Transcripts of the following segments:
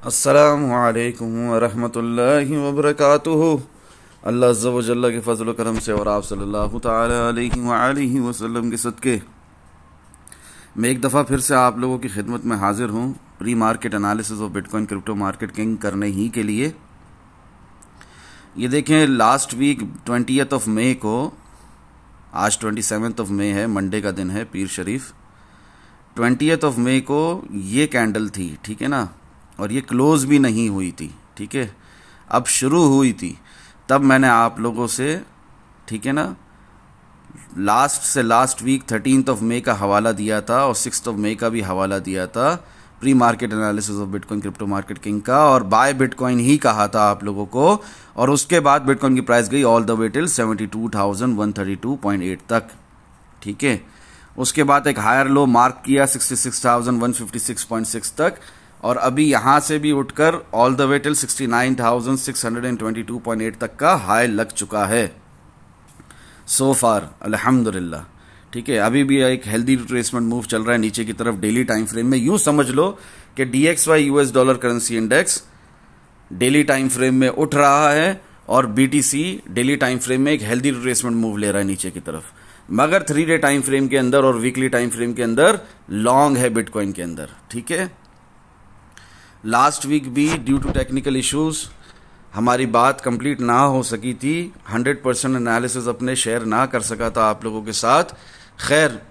अस्सलामु अलैकुम वरहमतुल्लाहि वबरकातुहू। अल्लाह अज़्ज़ा व जल्ला के फ़ज़ल व करम से और आप सल्लल्लाहु तआला अलैहि वसल्लम के सदक़े मैं एक दफ़ा फिर से आप लोगों की खिदमत में हाजिर हूँ pre market analysis of bitcoin crypto market king करने ही के लिए। ये देखें, लास्ट वीक 20 मई को, आज 27 मई है, मंडे का दिन है, पीर शरीफ। 20 मई को ये कैंडल थी, ठीक है ना, और ये क्लोज भी नहीं हुई थी, ठीक है, अब शुरू हुई थी। तब मैंने आप लोगों से, ठीक है ना, लास्ट वीक 13 मई का हवाला दिया था और 6 मई का भी हवाला दिया था pre market analysis of bitcoin crypto market king का, और बाय बिटकॉइन ही कहा था आप लोगों को। और उसके बाद बिटकॉइन की प्राइस गई ऑल द वे टिल 72,132.8 तक, ठीक है। उसके बाद एक हायर लो मार्क किया 66,156.6 तक, और अभी यहाँ से भी उठकर ऑल द वे टिल 69,622.8 तक का हाई लग चुका है सो फार, अल्हम्दुलिल्लाह, ठीक है। अभी भी एक हेल्दी रिट्रेसमेंट मूव चल रहा है नीचे की तरफ डेली टाइम फ्रेम में। यूं समझ लो कि DXY US dollar currency index daily time frame में उठ रहा है और BTC डेली टाइम फ्रेम में एक हेल्दी रिट्रेसमेंट मूव ले रहा है नीचे की तरफ, मगर 3 डे टाइम फ्रेम के अंदर और वीकली टाइम फ्रेम के अंदर लॉन्ग है बिटकॉइन के अंदर, ठीक है। लास्ट वीक भी ड्यू टू टेक्निकल इश्यूज हमारी बात कंप्लीट ना हो सकी थी, 100% एनालिसिस अपने शेयर ना कर सका था आप लोगों के साथ। खैर,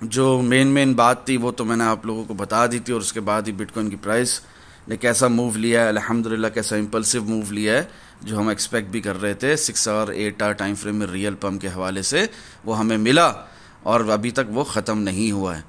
जो मेन बात थी वो तो मैंने आप लोगों को बता दी थी, और उसके बाद ही बिटकॉइन की प्राइस ने कैसा मूव लिया है, अल्हम्दुलिल्लाह, कैसा इंपल्सिव मूव लिया है, जो हम एक्सपेक्ट भी कर रहे थे 6 और 8 आवर टाइम फ्रेम में रियल पम्प के हवाले से, वो हमें मिला और अभी तक वो ख़त्म नहीं हुआ है।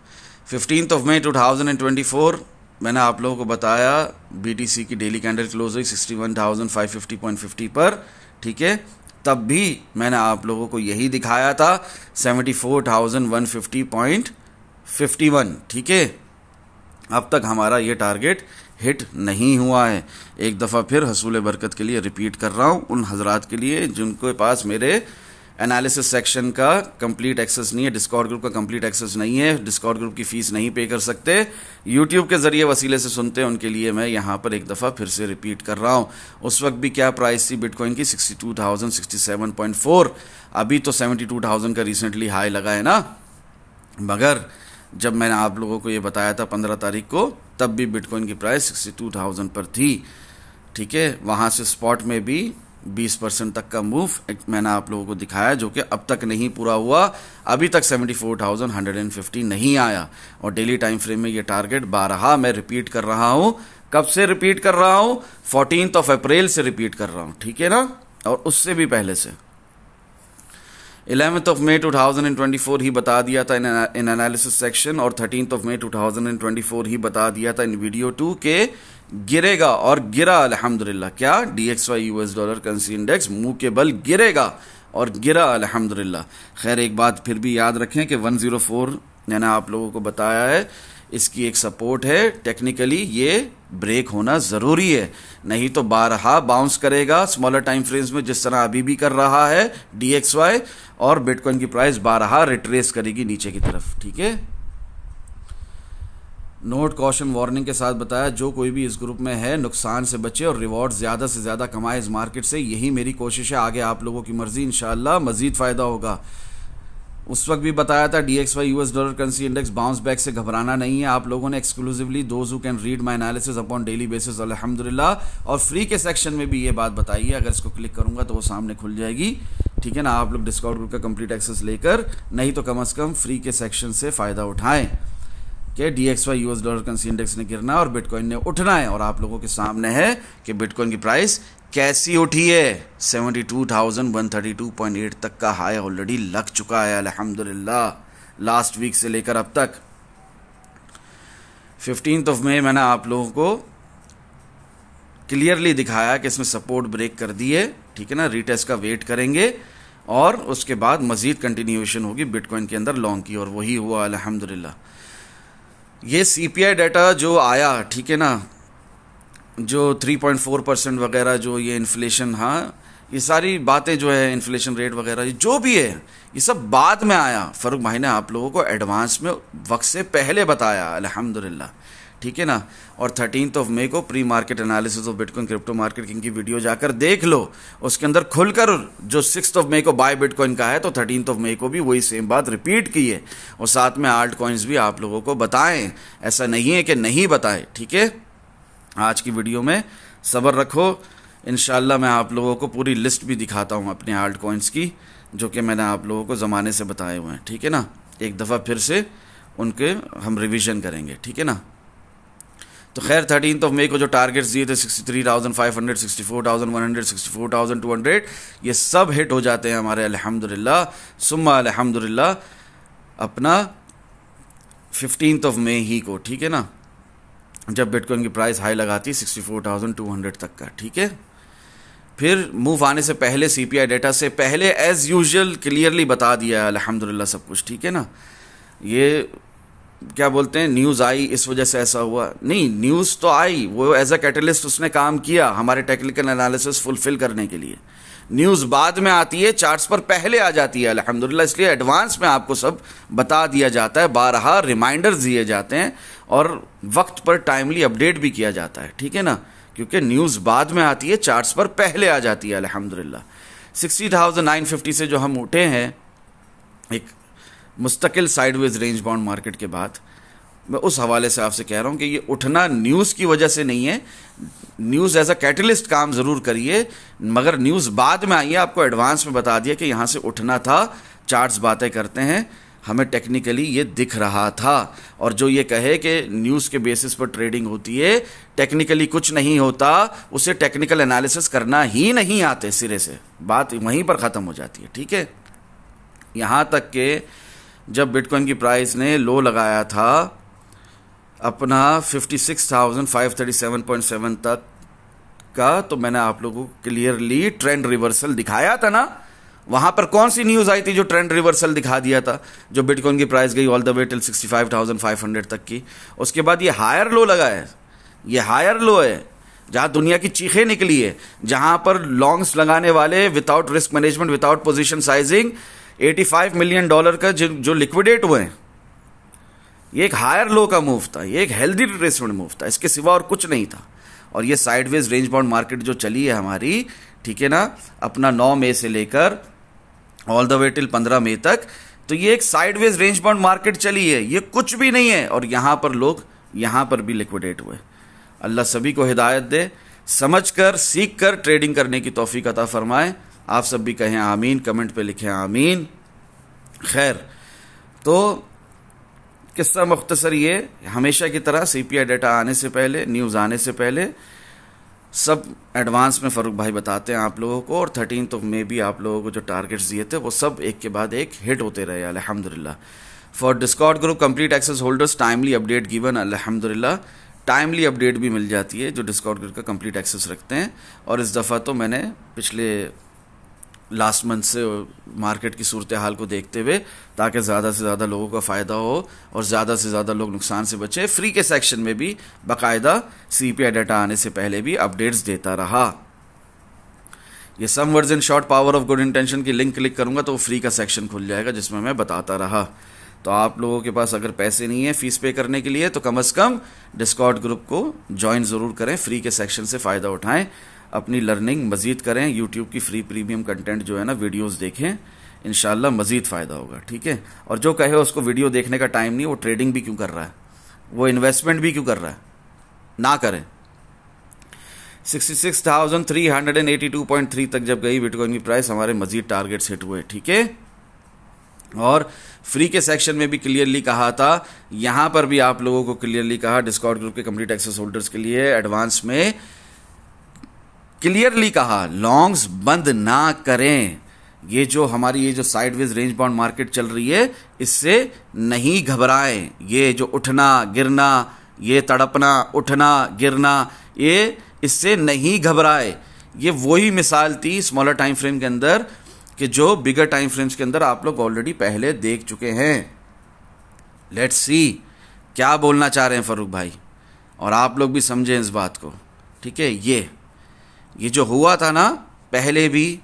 15 मई 2024 मैंने आप लोगों को बताया BTC की डेली कैंडल क्लोज हुई 61,550.50 पर, ठीक है। तब भी मैंने आप लोगों को यही दिखाया था 74,150.51, ठीक है। अब तक हमारा ये टारगेट हिट नहीं हुआ है। एक दफ़ा फिर हसूल बरकत के लिए रिपीट कर रहा हूँ उन हजरात के लिए जिनके पास मेरे एनालिसिस सेक्शन का कंप्लीट एक्सेस नहीं है, डिस्कॉर्ड ग्रुप का कंप्लीट एक्सेस नहीं है, डिस्कॉर्ड ग्रुप की फीस नहीं पे कर सकते, यूट्यूब के जरिए वसीले से सुनते हैं, उनके लिए मैं यहाँ पर एक दफ़ा फिर से रिपीट कर रहा हूँ। उस वक्त भी क्या प्राइस थी बिटकॉइन की, 62,067.4। अभी तो 72,000 का रिसेंटली हाई लगा है ना, मगर जब मैंने आप लोगों को ये बताया था 15 तारीख को, तब भी बिटकॉइन की प्राइस 62,000 पर थी, ठीक है। वहाँ से स्पॉट में भी 20% तक का मूव मैंने आप लोगों को दिखाया, जो कि अब तक नहीं पूरा हुआ। अभी तक 74,150 नहीं आया, और डेली टाइम फ्रेम में ये टारगेट 12, मैं रिपीट कर रहा हूं। कब से रिपीट कर रहा हूं? 14 अप्रैल से रिपीट कर रहा हूं, ठीक है ना, और उससे भी पहले से 11 मई 2024 ही बता दिया था इन एनालिसिस सेक्शन, और 13 मई 2024 ही बता दिया था इन वीडियो 2 के गिरेगा, और गिरा अल्हम्दुलिल्लाह। क्या? DXY US dollar currency index मुंह के बल गिरेगा, और गिरा अल्हम्दुलिल्लाह। खैर, एक बात फिर भी याद रखें कि 104 मैंने आप लोगों को बताया है, इसकी एक सपोर्ट है, टेक्निकली ये ब्रेक होना ज़रूरी है, नहीं तो 12 बाउंस करेगा स्मॉलर टाइम फ्रेम्स में, जिस तरह अभी भी कर रहा है DXY, और बिटकॉइन की प्राइस 12 रिट्रेस करेगी नीचे की तरफ, ठीक है। नोट कॉशन वार्निंग के साथ बताया, जो कोई भी इस ग्रुप में है नुकसान से बचे और रिवॉर्ड ज़्यादा से ज़्यादा कमाए इस मार्केट से, यही मेरी कोशिश है। आगे आप लोगों की मर्जी, इंशाल्लाह मज़ीद फ़ायदा होगा। उस वक्त भी बताया था DXY US dollar currency index bounce back से घबराना नहीं है। आप लोगों ने exclusively those who can read my analysis upon daily basis, अल्हम्दुलिल्लाह, और फ्री के सेक्शन में भी ये बात बताई है। अगर इसको क्लिक करूंगा तो वो सामने खुल जाएगी, ठीक है ना। आप लोग डिस्कॉर्ड ग्रुप का कंप्लीट एक्सेस लेकर, नहीं तो कम से कम फ्री के सेक्शन से फ़ायदा उठाएं कि DXY US dollar currency index ने गिरना और बिटकॉइन ने उठना है, और आप लोगों के सामने है कि बिटकॉइन की प्राइस कैसी उठी है। 72,132.8 तक का हाई ऑलरेडी लग चुका है अल्हम्दुलिल्लाह, लास्ट वीक से लेकर अब तक। 15 मई मैंने आप लोगों को क्लियरली दिखाया कि इसमें सपोर्ट ब्रेक कर दिए, ठीक है ना। रीटेस्ट का वेट करेंगे और उसके बाद मजीद कंटिन्यूएशन होगी बिटकॉइन के अंदर लॉन्ग की, और वही हुआ अल्हम्दुलिल्लाह। ये CPI डाटा जो आया, ठीक है ना, जो 3.4% वगैरह, जो ये इन्फ्लेशन, हाँ, ये सारी बातें जो है, इन्फ्लेशन रेट वगैरह जो भी है, ये सब बाद में आया। फ़ारूक भाई ने आप लोगों को एडवांस में वक्त से पहले बताया अल्हम्दुलिल्लाह, ठीक है ना। और 13 मई को pre market analysis of bitcoin crypto market king की वीडियो जाकर देख लो, उसके अंदर खुलकर जो 6 मई को बाय बिटकॉइन का है तो 13 मई को भी वही सेम बात रिपीट की है, और साथ में आल्ट कॉइन्स भी आप लोगों को बताएं, ऐसा नहीं है कि नहीं बताए, ठीक है। आज की वीडियो में सब्र रखो, इंशाल्लाह मैं आप लोगों को पूरी लिस्ट भी दिखाता हूँ अपने आल्ट कॉइन्स की, जो कि मैंने आप लोगों को ज़माने से बताए हुए हैं, ठीक है ना। एक दफ़ा फिर से उनके हम रिवीजन करेंगे, ठीक है ना। तो खैर 13 मई को जो टारगेट्स दिए थे 63,500, 64,100, 64,200, ये सब हिट हो जाते हैं हमारे अल्हम्दुलिल्लाह सुम्मा अल्हम्दुलिल्लाह अपना 15 मई ही को, ठीक है ना, जब बिटकॉइन की प्राइस हाई लगाती 64,200 तक का, ठीक है। फिर मूव आने से पहले सीपीआई डेटा से पहले एज यूजुअल क्लियरली बता दिया है अल्हम्दुलिल्लाह सब कुछ, ठीक है ना। ये क्या बोलते हैं, न्यूज़ आई इस वजह से ऐसा हुआ, नहीं, न्यूज़ तो आई, वो एज अ कैटलिस्ट उसने काम किया हमारे टेक्निकल एनालिसिस फुलफिल करने के लिए। न्यूज़ बाद में आती है, चार्ट्स पर पहले आ जाती है अल्हम्दुलिल्लाह, इसलिए एडवांस में आपको सब बता दिया जाता है, बारहा रिमाइंडर्स दिए जाते हैं और वक्त पर टाइमली अपडेट भी किया जाता है, ठीक है ना, क्योंकि न्यूज़ बाद में आती है, चार्ट्स पर पहले आ जाती है अल्हम्दुलिल्लाह। 60,950 से जो हम उठे हैं एक मुस्तकिल साइडवेज रेंज बाउंड मार्केट के बाद, मैं उस हवाले से आपसे कह रहा हूँ कि ये उठना न्यूज़ की वजह से नहीं है, न्यूज़ एज अ कैटलिस्ट काम ज़रूर करिए, मगर न्यूज़ बाद में आई है, आपको एडवांस में बता दिया कि यहाँ से उठना था, चार्ट्स बातें करते हैं, हमें टेक्निकली ये दिख रहा था। और जो ये कहे कि न्यूज़ के बेसिस पर ट्रेडिंग होती है, टेक्निकली कुछ नहीं होता, उसे टेक्निकल एनालिसिस करना ही नहीं आते सिरे से, बात वहीं पर ख़त्म हो जाती है, ठीक है। यहाँ तक कि जब बिटकॉइन की प्राइस ने लो लगाया था अपना 56,537.7 तक का, तो मैंने आप लोगों को क्लियरली ट्रेंड रिवर्सल दिखाया था ना। वहां पर कौन सी न्यूज़ आई थी जो ट्रेंड रिवर्सल दिखा दिया था, जो बिटकॉइन की प्राइस गई ऑल द वे टिल 65,500 तक की। उसके बाद ये हायर लो लगा है, ये हायर लो है जहां दुनिया की चीखें निकली है, जहां पर लॉन्ग्स लगाने वाले without risk management, without position sizing $85 million का जो लिक्विडेट हुए हैं। ये एक हायर लो का मूव था, ये एक हेल्दी रिट्रेसमेंट मूव था, इसके सिवा और कुछ नहीं था। और ये साइडवेज रेंज बाउंड मार्केट जो चली है हमारी, ठीक है ना, अपना 9 मई से लेकर ऑल द वे टिल 15 मई तक, तो ये एक साइडवेज रेंज बाउंड मार्केट चली है, ये कुछ भी नहीं है। और यहां पर लोग यहां पर भी लिक्विडेट हुए। अल्लाह सभी को हिदायत दे, समझकर सीख कर ट्रेडिंग करने की तौफीक अता फरमाए। आप सब भी कहें आमीन, कमेंट पे लिखें आमीन। खैर, तो किस्सा मुख्तसर ये, हमेशा की तरह सीपीआई डेटा आने से पहले, न्यूज़ आने से पहले सब एडवांस में फ़ारूक भाई बताते हैं आप लोगों को। और 13 मई भी आप लोगों को जो टारगेट्स दिए थे वो सब एक के बाद एक हिट होते रहे अल्हम्दुलिल्लाह। For Discord group complete access holders timely update given, अल्हम्दुलिल्लाह टाइमली अपडेट भी मिल जाती है जो डिस्कॉर्ड ग्रुप का कंप्लीट एक्सेस रखते हैं। और इस दफ़ा तो मैंने पिछले लास्ट मंथ से मार्केट की सूरत हाल को देखते हुए, ताकि ज़्यादा से ज़्यादा लोगों का फ़ायदा हो और ज़्यादा से ज़्यादा लोग नुकसान से बचे, फ्री के सेक्शन में भी बाकायदा सीपीआई डाटा आने से पहले भी अपडेट्स देता रहा। ये some words in short power of good intention की लिंक क्लिक करूंगा तो फ्री का सेक्शन खुल जाएगा जिसमें मैं बताता रहा। तो आप लोगों के पास अगर पैसे नहीं है फीस पे करने के लिए तो कम से कम डिस्कॉर्ड ग्रुप को ज्वाइन ज़रूर करें, फ्री के सेक्शन से फ़ायदा उठाएं, अपनी लर्निंग मज़ीद करें, यूट्यूब की फ्री प्रीमियम कंटेंट जो है ना वीडियोस देखें, इंशाल्लाह मज़ीद फ़ायदा होगा, ठीक है। और जो कहे उसको वीडियो देखने का टाइम नहीं, वो ट्रेडिंग भी क्यों कर रहा है, वो इन्वेस्टमेंट भी क्यों कर रहा है, ना करें। 66,382.3 तक जब गई बिटकॉइन की प्राइस, हमारे मज़ीद टारगेट्स हिट हुए, ठीक है। और फ्री के सेक्शन में भी क्लियरली कहा था, यहां पर भी आप लोगों को क्लियरली कहा, डिस्कॉर्ड ग्रुप के कंप्लीट एक्सेस होल्डर्स के लिए एडवांस में क्लियरली कहा, लॉन्ग्स बंद ना करें। ये जो साइडवेज रेंज बाउंड मार्केट चल रही है, इससे नहीं घबराएं। ये जो उठना गिरना, ये तड़पना उठना गिरना, ये इससे नहीं घबराए। ये वही मिसाल थी स्मॉलर टाइम फ्रेम के अंदर कि जो बिगर टाइम फ्रेम्स के अंदर आप लोग ऑलरेडी पहले देख चुके हैं। लेट्स सी क्या बोलना चाह रहे हैं फरूक भाई, और आप लोग भी समझें इस बात को, ठीक है। ये जो हुआ था ना पहले भी,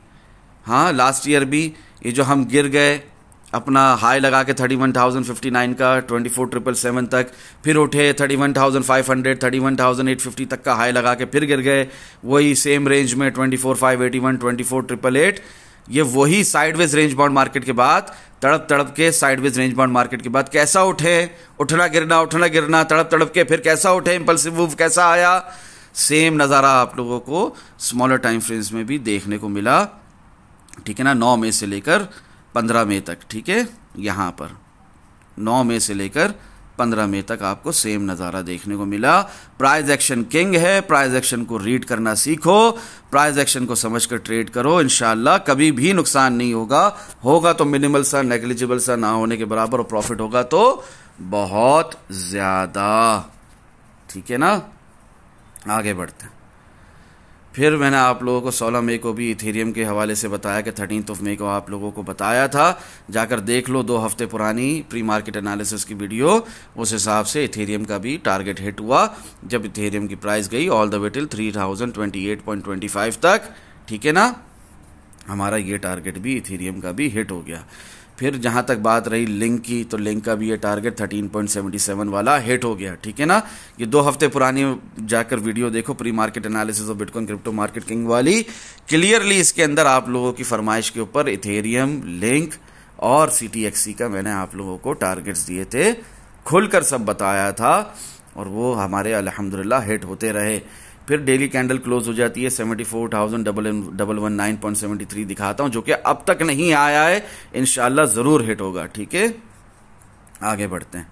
हाँ लास्ट ईयर भी, ये जो हम गिर गए, अपना हाई लगा के 31,059 का 24,777 तक, फिर उठे 31,500 31,850 तक का हाई लगा के फिर गिर गए वही सेम रेंज में 24,581 24,888। ये वही साइडवेज रेंज बाउंड मार्केट के बाद तड़प तड़प के साइडवेज रेंज बाउंड मार्केट के बाद कैसा उठे, उठना गिरना तड़प तड़प के फिर कैसा उठे, इंपल्सिव मूव कैसा आया, सेम नज़ारा आप लोगों को स्मॉलर टाइम फ्रेम्स में भी देखने को मिला। ठीक है ना, 9 मई से लेकर 15 मई तक। ठीक है, यहाँ पर 9 मई से लेकर 15 मई तक आपको सेम नज़ारा देखने को मिला। प्राइस एक्शन किंग है, प्राइस एक्शन को रीड करना सीखो, प्राइस एक्शन को समझकर ट्रेड करो, इंशाल्लाह कभी भी नुकसान नहीं होगा तो मिनिमल सा, नेग्लिजिबल सा, ना होने के बराबर, और प्रॉफिट होगा तो बहुत ज़्यादा। ठीक है ना, आगे बढ़ते हैं। फिर मैंने आप लोगों को 16 मई को भी इथेरियम के हवाले से बताया कि 13 मई को आप लोगों को बताया था, जाकर देख लो 2 हफ्ते पुरानी प्री मार्केट एनालिसिस की वीडियो। उस हिसाब से इथेरियम का भी टारगेट हिट हुआ जब इथेरियम की प्राइस गई ऑल द वे टिल 3028.25 तक। ठीक है ना, हमारा ये टारगेट भी इथेरियम का भी हिट हो गया। फिर जहाँ तक बात रही लिंक की, तो लिंक का भी ये टारगेट 13.77 वाला हिट हो गया। ठीक है ना, ये 2 हफ्ते पुरानी जाकर वीडियो देखो pre market analysis of bitcoin crypto market king वाली। क्लियरली इसके अंदर आप लोगों की फरमाइश के ऊपर इथेरियम, लिंक और CTXC का मैंने आप लोगों को टारगेट्स दिए थे, खुलकर सब बताया था, और वो हमारे अल्हम्दुलिल्लाह हिट होते रहे। फिर डेली कैंडल क्लोज हो जाती है 74,119.73 दिखाता हूं, जो कि अब तक नहीं आया है, इंशाल्लाह जरूर हिट होगा। ठीक है, आगे बढ़ते हैं।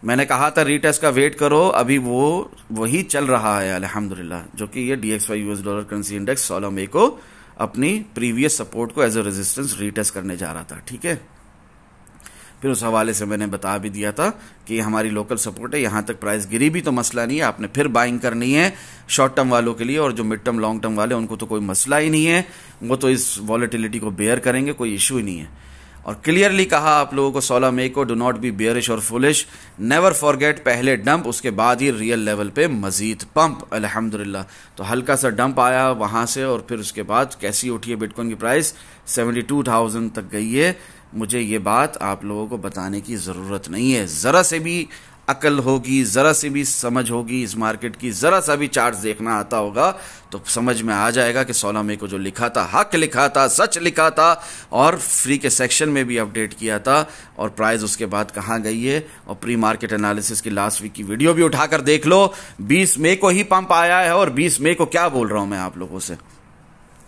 मैंने कहा था रीटेस्ट का वेट करो, अभी वही चल रहा है अल्हम्दुलिल्लाह, जो कि ये DXY US dollar currency index 16 मई को अपनी प्रीवियस सपोर्ट को एज अ रेजिस्टेंस रीटेस्ट करने जा रहा था। ठीक है, फिर उस हवाले से मैंने बता भी दिया था कि ये हमारी लोकल सपोर्ट है, यहाँ तक प्राइस गिरी भी तो मसला नहीं है, आपने फिर बाइंग करनी है शॉर्ट टर्म वालों के लिए, और जो मिड टर्म लॉन्ग टर्म वाले उनको तो कोई मसला ही नहीं है, वो तो इस वॉलेटिलिटी को बेयर करेंगे, कोई इशू ही नहीं है। और क्लियरली कहा आप लोगों को 16 मई को, डू नॉट बी बेयरिश और फुलिश, नेवर फॉरगेट, पहले डंप उसके बाद ही रियल लेवल पे मजीद पंप। अल्हम्दुलिल्लाह, तो हल्का सा डंप आया वहां से, और फिर उसके बाद कैसी उठी है बिटकॉइन की प्राइस, 72,000 तक गई है। मुझे ये बात आप लोगों को बताने की ज़रूरत नहीं है, ज़रा से भी अकल होगी, ज़रा से भी समझ होगी इस मार्केट की, ज़रा सा भी चार्ट्स देखना आता होगा तो समझ में आ जाएगा कि 16 मई को जो लिखा था हक लिखा था, सच लिखा था, और फ्री के सेक्शन में भी अपडेट किया था, और प्राइस उसके बाद कहाँ गई है। और प्री मार्केट एनालिसिस की लास्ट वीक की वीडियो भी उठाकर देख लो, 20 मई को ही पंप आया है, और 20 मई को क्या बोल रहा हूँ मैं आप लोगों से,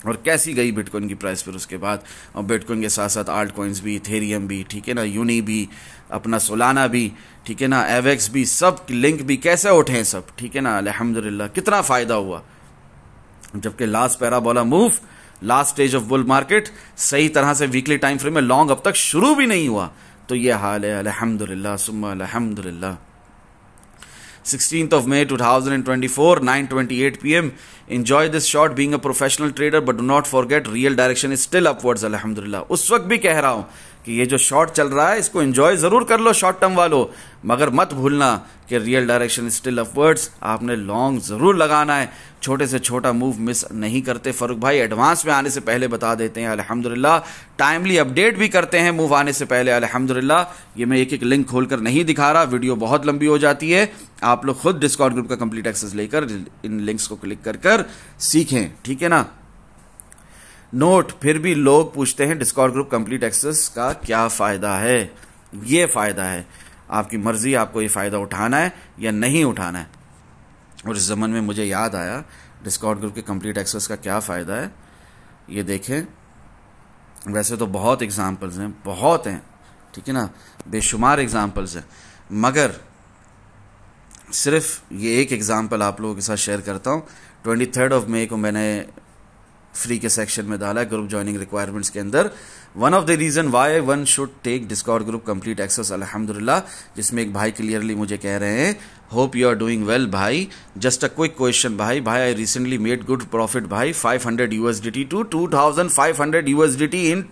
और कैसी गई बिटकॉइन की प्राइस फिर उसके बाद। और बिटकॉइन के साथ साथ आल्ट कॉइन्स भी, इथेरियम भी, ठीक है ना, यूनी भी, अपना सोलाना भी, ठीक है ना, एवेक्स भी, सब लिंक भी कैसे उठे हैं सब। ठीक है ना, अल्हम्दुलिल्लाह कितना फायदा हुआ, जबकि last parabola move, last stage of bull market सही तरह से वीकली टाइम फ्रेम में लॉन्ग अब तक शुरू भी नहीं हुआ, तो ये हाल है। अल्हम्दुलिल्लाह सुम्मा अल्हम्दुलिल्लाह। 16th of May 2024, 9:28 PM. Enjoy this short being a professional trader, but do not forget real direction is still upwards. अल्हम्दुलिल्लाह, उस वक्त भी कह रहा हूं कि ये जो शॉर्ट चल रहा है इसको एंजॉय जरूर कर लो शॉर्ट टर्म वालों, मगर मत भूलना कि real direction is still upwards. आपने लॉन्ग जरूर लगाना है, छोटे से छोटा मूव मिस नहीं करते। फरूक भाई एडवांस में आने से पहले बता देते हैं अल्हम्दुलिल्लाह, टाइमली अपडेट भी करते हैं मूव आने से पहले अल्हम्दुलिल्लाह। ये मैं एक एक लिंक खोलकर नहीं दिखा रहा, वीडियो बहुत लंबी हो जाती है, आप लोग खुद डिस्कॉर्ड ग्रुप का कंप्लीट एक्सेस लेकर इन लिंक्स को क्लिक कर कर सीखें। ठीक है ना, नोट, फिर भी लोग पूछते हैं डिस्कॉर्ड ग्रुप कंप्लीट एक्सेस का क्या फायदा है। ये फायदा है, आपकी मर्जी, आपको ये फायदा उठाना है या नहीं उठाना है। और इस जमन में मुझे याद आया डिस्कॉर्ड ग्रुप के कंप्लीट एक्सेस का क्या फायदा है, ये देखें। वैसे तो बहुत एग्जांपल्स हैं, बहुत हैं, ठीक है ना, बेशुमार एग्जांपल्स हैं, मगर सिर्फ ये एक एग्जांपल आप लोगों के साथ शेयर करता हूँ। 23 मई को मैंने फ्री के सेक्शन में डाला ग्रुप ज्वाइनिंग रिक्वायरमेंट्स के अंदर, one of the reason why one should take Discord group complete access अल्हम्दुलिल्लाह, जिसमें एक भाई क्लियरली मुझे कह रहे हैं hope you are doing well भाई, जस्ट अ क्विक क्वेश्चन भाई I recently made good profit भाई, 500 USDT टू 2500 USDT इन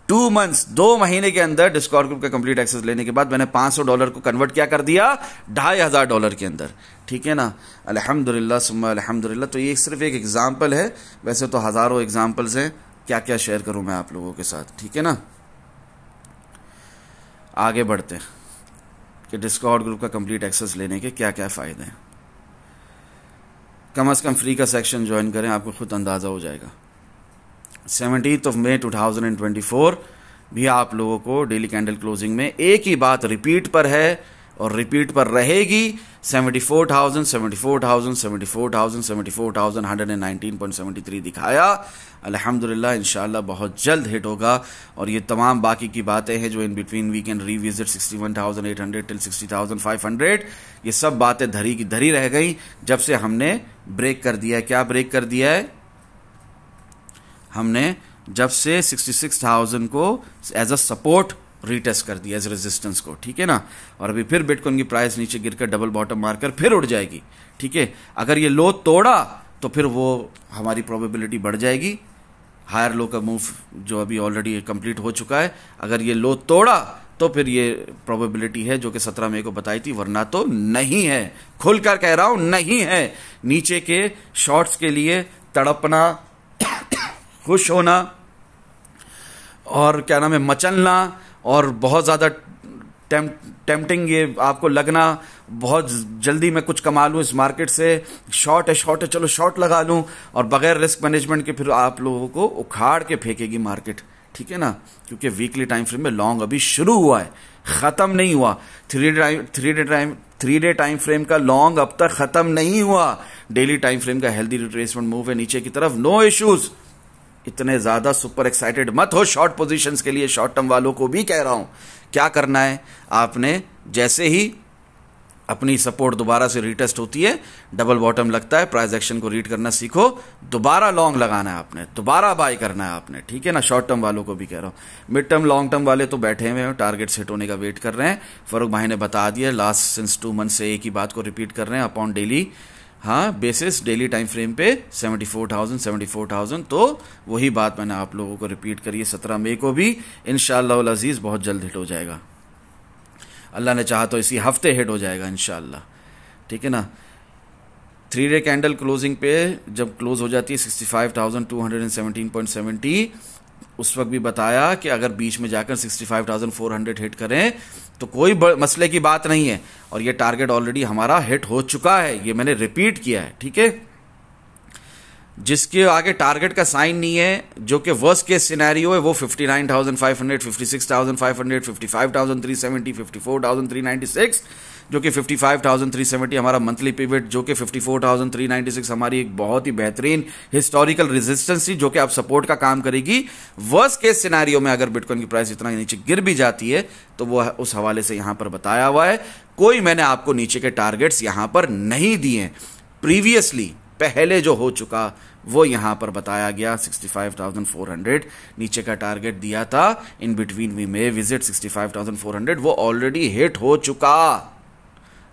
2 months, 2 महीने के अंदर डिस्कॉर्ड ग्रुप का कंप्लीट एक्सेस लेने के बाद मैंने $500 को कन्वर्ट क्या कर दिया, $2500 के अंदर। ठीक है ना, अल्हम्दुलिल्लाह सुम्मा अल्हम्दुलिल्लाह। तो ये सिर्फ एक एग्जाम्पल है, वैसे तो हजारों एग्जाम्पल्स हैं, क्या क्या शेयर करूं मैं आप लोगों के साथ। ठीक है ना, आगे बढ़ते हैं कि डिस्कॉर्ड ग्रुप का कंप्लीट एक्सेस लेने के क्या क्या फ़ायदे हैं। कम से कम फ्री का सेक्शन ज्वाइन करें, आपको खुद अंदाज़ा हो जाएगा। 17 मई 2024 भी आप लोगों को डेली कैंडल क्लोजिंग में एक ही बात रिपीट पर है और रिपीट पर रहेगी। 74,000, 74,000, 74,000, 74,000, 119.73 दिखाया। अल्हम्दुलिल्लाह इंशाल्लाह बहुत जल्द हिट होगा। और ये तमाम बाकी की बातें हैं जो in between we can revisit 61,800 till 60,500, ये सब बातें धरी की धरी रह गई जब से हमने ब्रेक कर दिया है। क्या ब्रेक कर दिया है हमने? जब से 66,000 को एज अ सपोर्ट रीटेस्ट कर दिया, एज रेजिस्टेंस को, ठीक है ना। और अभी फिर बिटकॉइन की प्राइस नीचे गिरकर डबल बॉटम मारकर फिर उड़ जाएगी, ठीक है। अगर ये लो तोड़ा तो फिर वो हमारी प्रोबेबिलिटी बढ़ जाएगी। हायर लो का मूव जो अभी ऑलरेडी कंप्लीट हो चुका है, अगर ये लो तोड़ा तो फिर ये प्रोबेबिलिटी है जो कि 17 मई को बताई थी, वरना तो नहीं है। खुलकर कह रहा हूं, नहीं है। नीचे के शॉर्ट्स के लिए तड़पना, खुश होना और क्या नाम है, मचलना और बहुत ज़्यादा टेम्पटिंग ये आपको लगना, बहुत जल्दी मैं कुछ कमा लूँ इस मार्केट से, शॉर्ट है चलो शॉर्ट लगा लूँ, और बगैर रिस्क मैनेजमेंट के फिर आप लोगों को उखाड़ के फेंकेगी मार्केट, ठीक है ना। क्योंकि वीकली टाइम फ्रेम में लॉन्ग अभी शुरू हुआ है, ख़त्म नहीं हुआ। थ्री डे टाइम फ्रेम का लॉन्ग अब तक ख़त्म नहीं हुआ। डेली टाइम फ्रेम का हेल्दी रिट्रेसमेंट मूव है नीचे की तरफ, नो इश्यूज। इतने ज्यादा सुपर एक्साइटेड मत हो शॉर्ट पोजीशंस के लिए। शॉर्ट टर्म वालों को भी कह रहा हूं, क्या करना है आपने, जैसे ही अपनी सपोर्ट दोबारा से रीटेस्ट होती है, डबल बॉटम लगता है, प्राइस एक्शन को रीड करना सीखो, दोबारा लॉन्ग लगाना है आपने, दोबारा बाय करना है आपने, ठीक है ना। शॉर्ट टर्म वालों को भी कह रहा हूं। मिड टर्म लॉन्ग टर्म वाले तो बैठे हुए हैं, टारगेट्स हिट होने का वेट कर रहे हैं। फरूक भाई ने बता दिया, लास्ट सिंस 2 मंथ से एक ही बात को रिपीट कर रहे हैं अपॉन डेली, हाँ, बेसिस डेली टाइम फ्रेम पे 74,000। तो वही बात मैंने आप लोगों को रिपीट करी है। 17 मई को भी इंशाअल्लाह अजीज बहुत जल्द हिट हो जाएगा। अल्लाह ने चाहा तो इसी हफ्ते हिट हो जाएगा इंशाअल्लाह, ठीक है ना। 3 डे कैंडल क्लोजिंग पे जब क्लोज हो जाती है 65,217.70, उस वक्त भी बताया कि अगर बीच में जाकर 65,400 हिट करें तो कोई मसले की बात नहीं है। और ये टारगेट ऑलरेडी हमारा हिट हो चुका है, ये मैंने रिपीट किया है, ठीक है। जिसके आगे टारगेट का साइन नहीं है, जो कि वर्स्ट केस सिनेरियो है, वो 59,500, 56,500, 55,370, 54,396, जो कि 55,370 हमारा मंथली पिवट, जो कि 54,396 हमारी एक बहुत ही बेहतरीन हिस्टोरिकल रेजिस्टेंस थी, जो कि अब सपोर्ट का काम करेगी। वर्स्ट केस सिनेरियो में अगर बिटकॉइन की प्राइस इतना नीचे गिर भी जाती है तो वो उस हवाले से यहां पर बताया हुआ है। कोई मैंने आपको नीचे के टारगेट्स यहां पर नहीं दिए, प्रीवियसली पहले जो हो चुका वो यहां पर बताया गया। 65,400 नीचे का टारगेट दिया था, in between we may visit 65,400, वो ऑलरेडी हिट हो चुका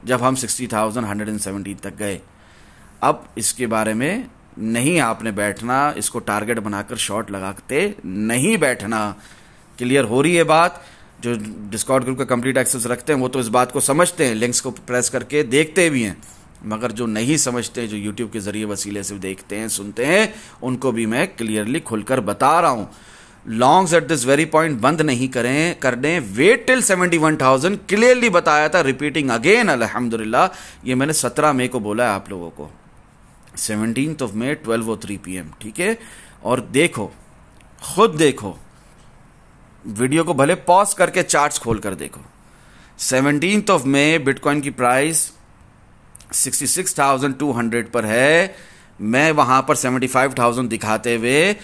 जब हम 60,170 तक गए। अब इसके बारे में नहीं आपने बैठना, इसको टारगेट बनाकर शॉर्ट लगाते नहीं बैठना। क्लियर हो रही है बात? जो डिस्कॉर्ड ग्रुप का कंप्लीट एक्सेस रखते हैं वो तो इस बात को समझते हैं, लिंक्स को प्रेस करके देखते भी हैं, मगर जो नहीं समझते, जो यूट्यूब के जरिए वसीले से देखते हैं, सुनते हैं, उनको भी मैं क्लियरली खुलकर बता रहा हूं। Longs at this very point बंद नहीं करने, वेट टिल 71,000, क्लियरली बताया था। रिपीटिंग अगेन, अल्हम्दुलिल्लाह, ये मैंने 17 मई को बोला है आप लोगों को, 17 मई 12:03 PM, ठीक है। और देखो, खुद देखो, वीडियो को भले पॉज करके चार्ट्स खोलकर देखो। 17 मई बिटकॉइन की प्राइस 66,200 पर है। मैं वहां पर 75,000 दिखाते हुए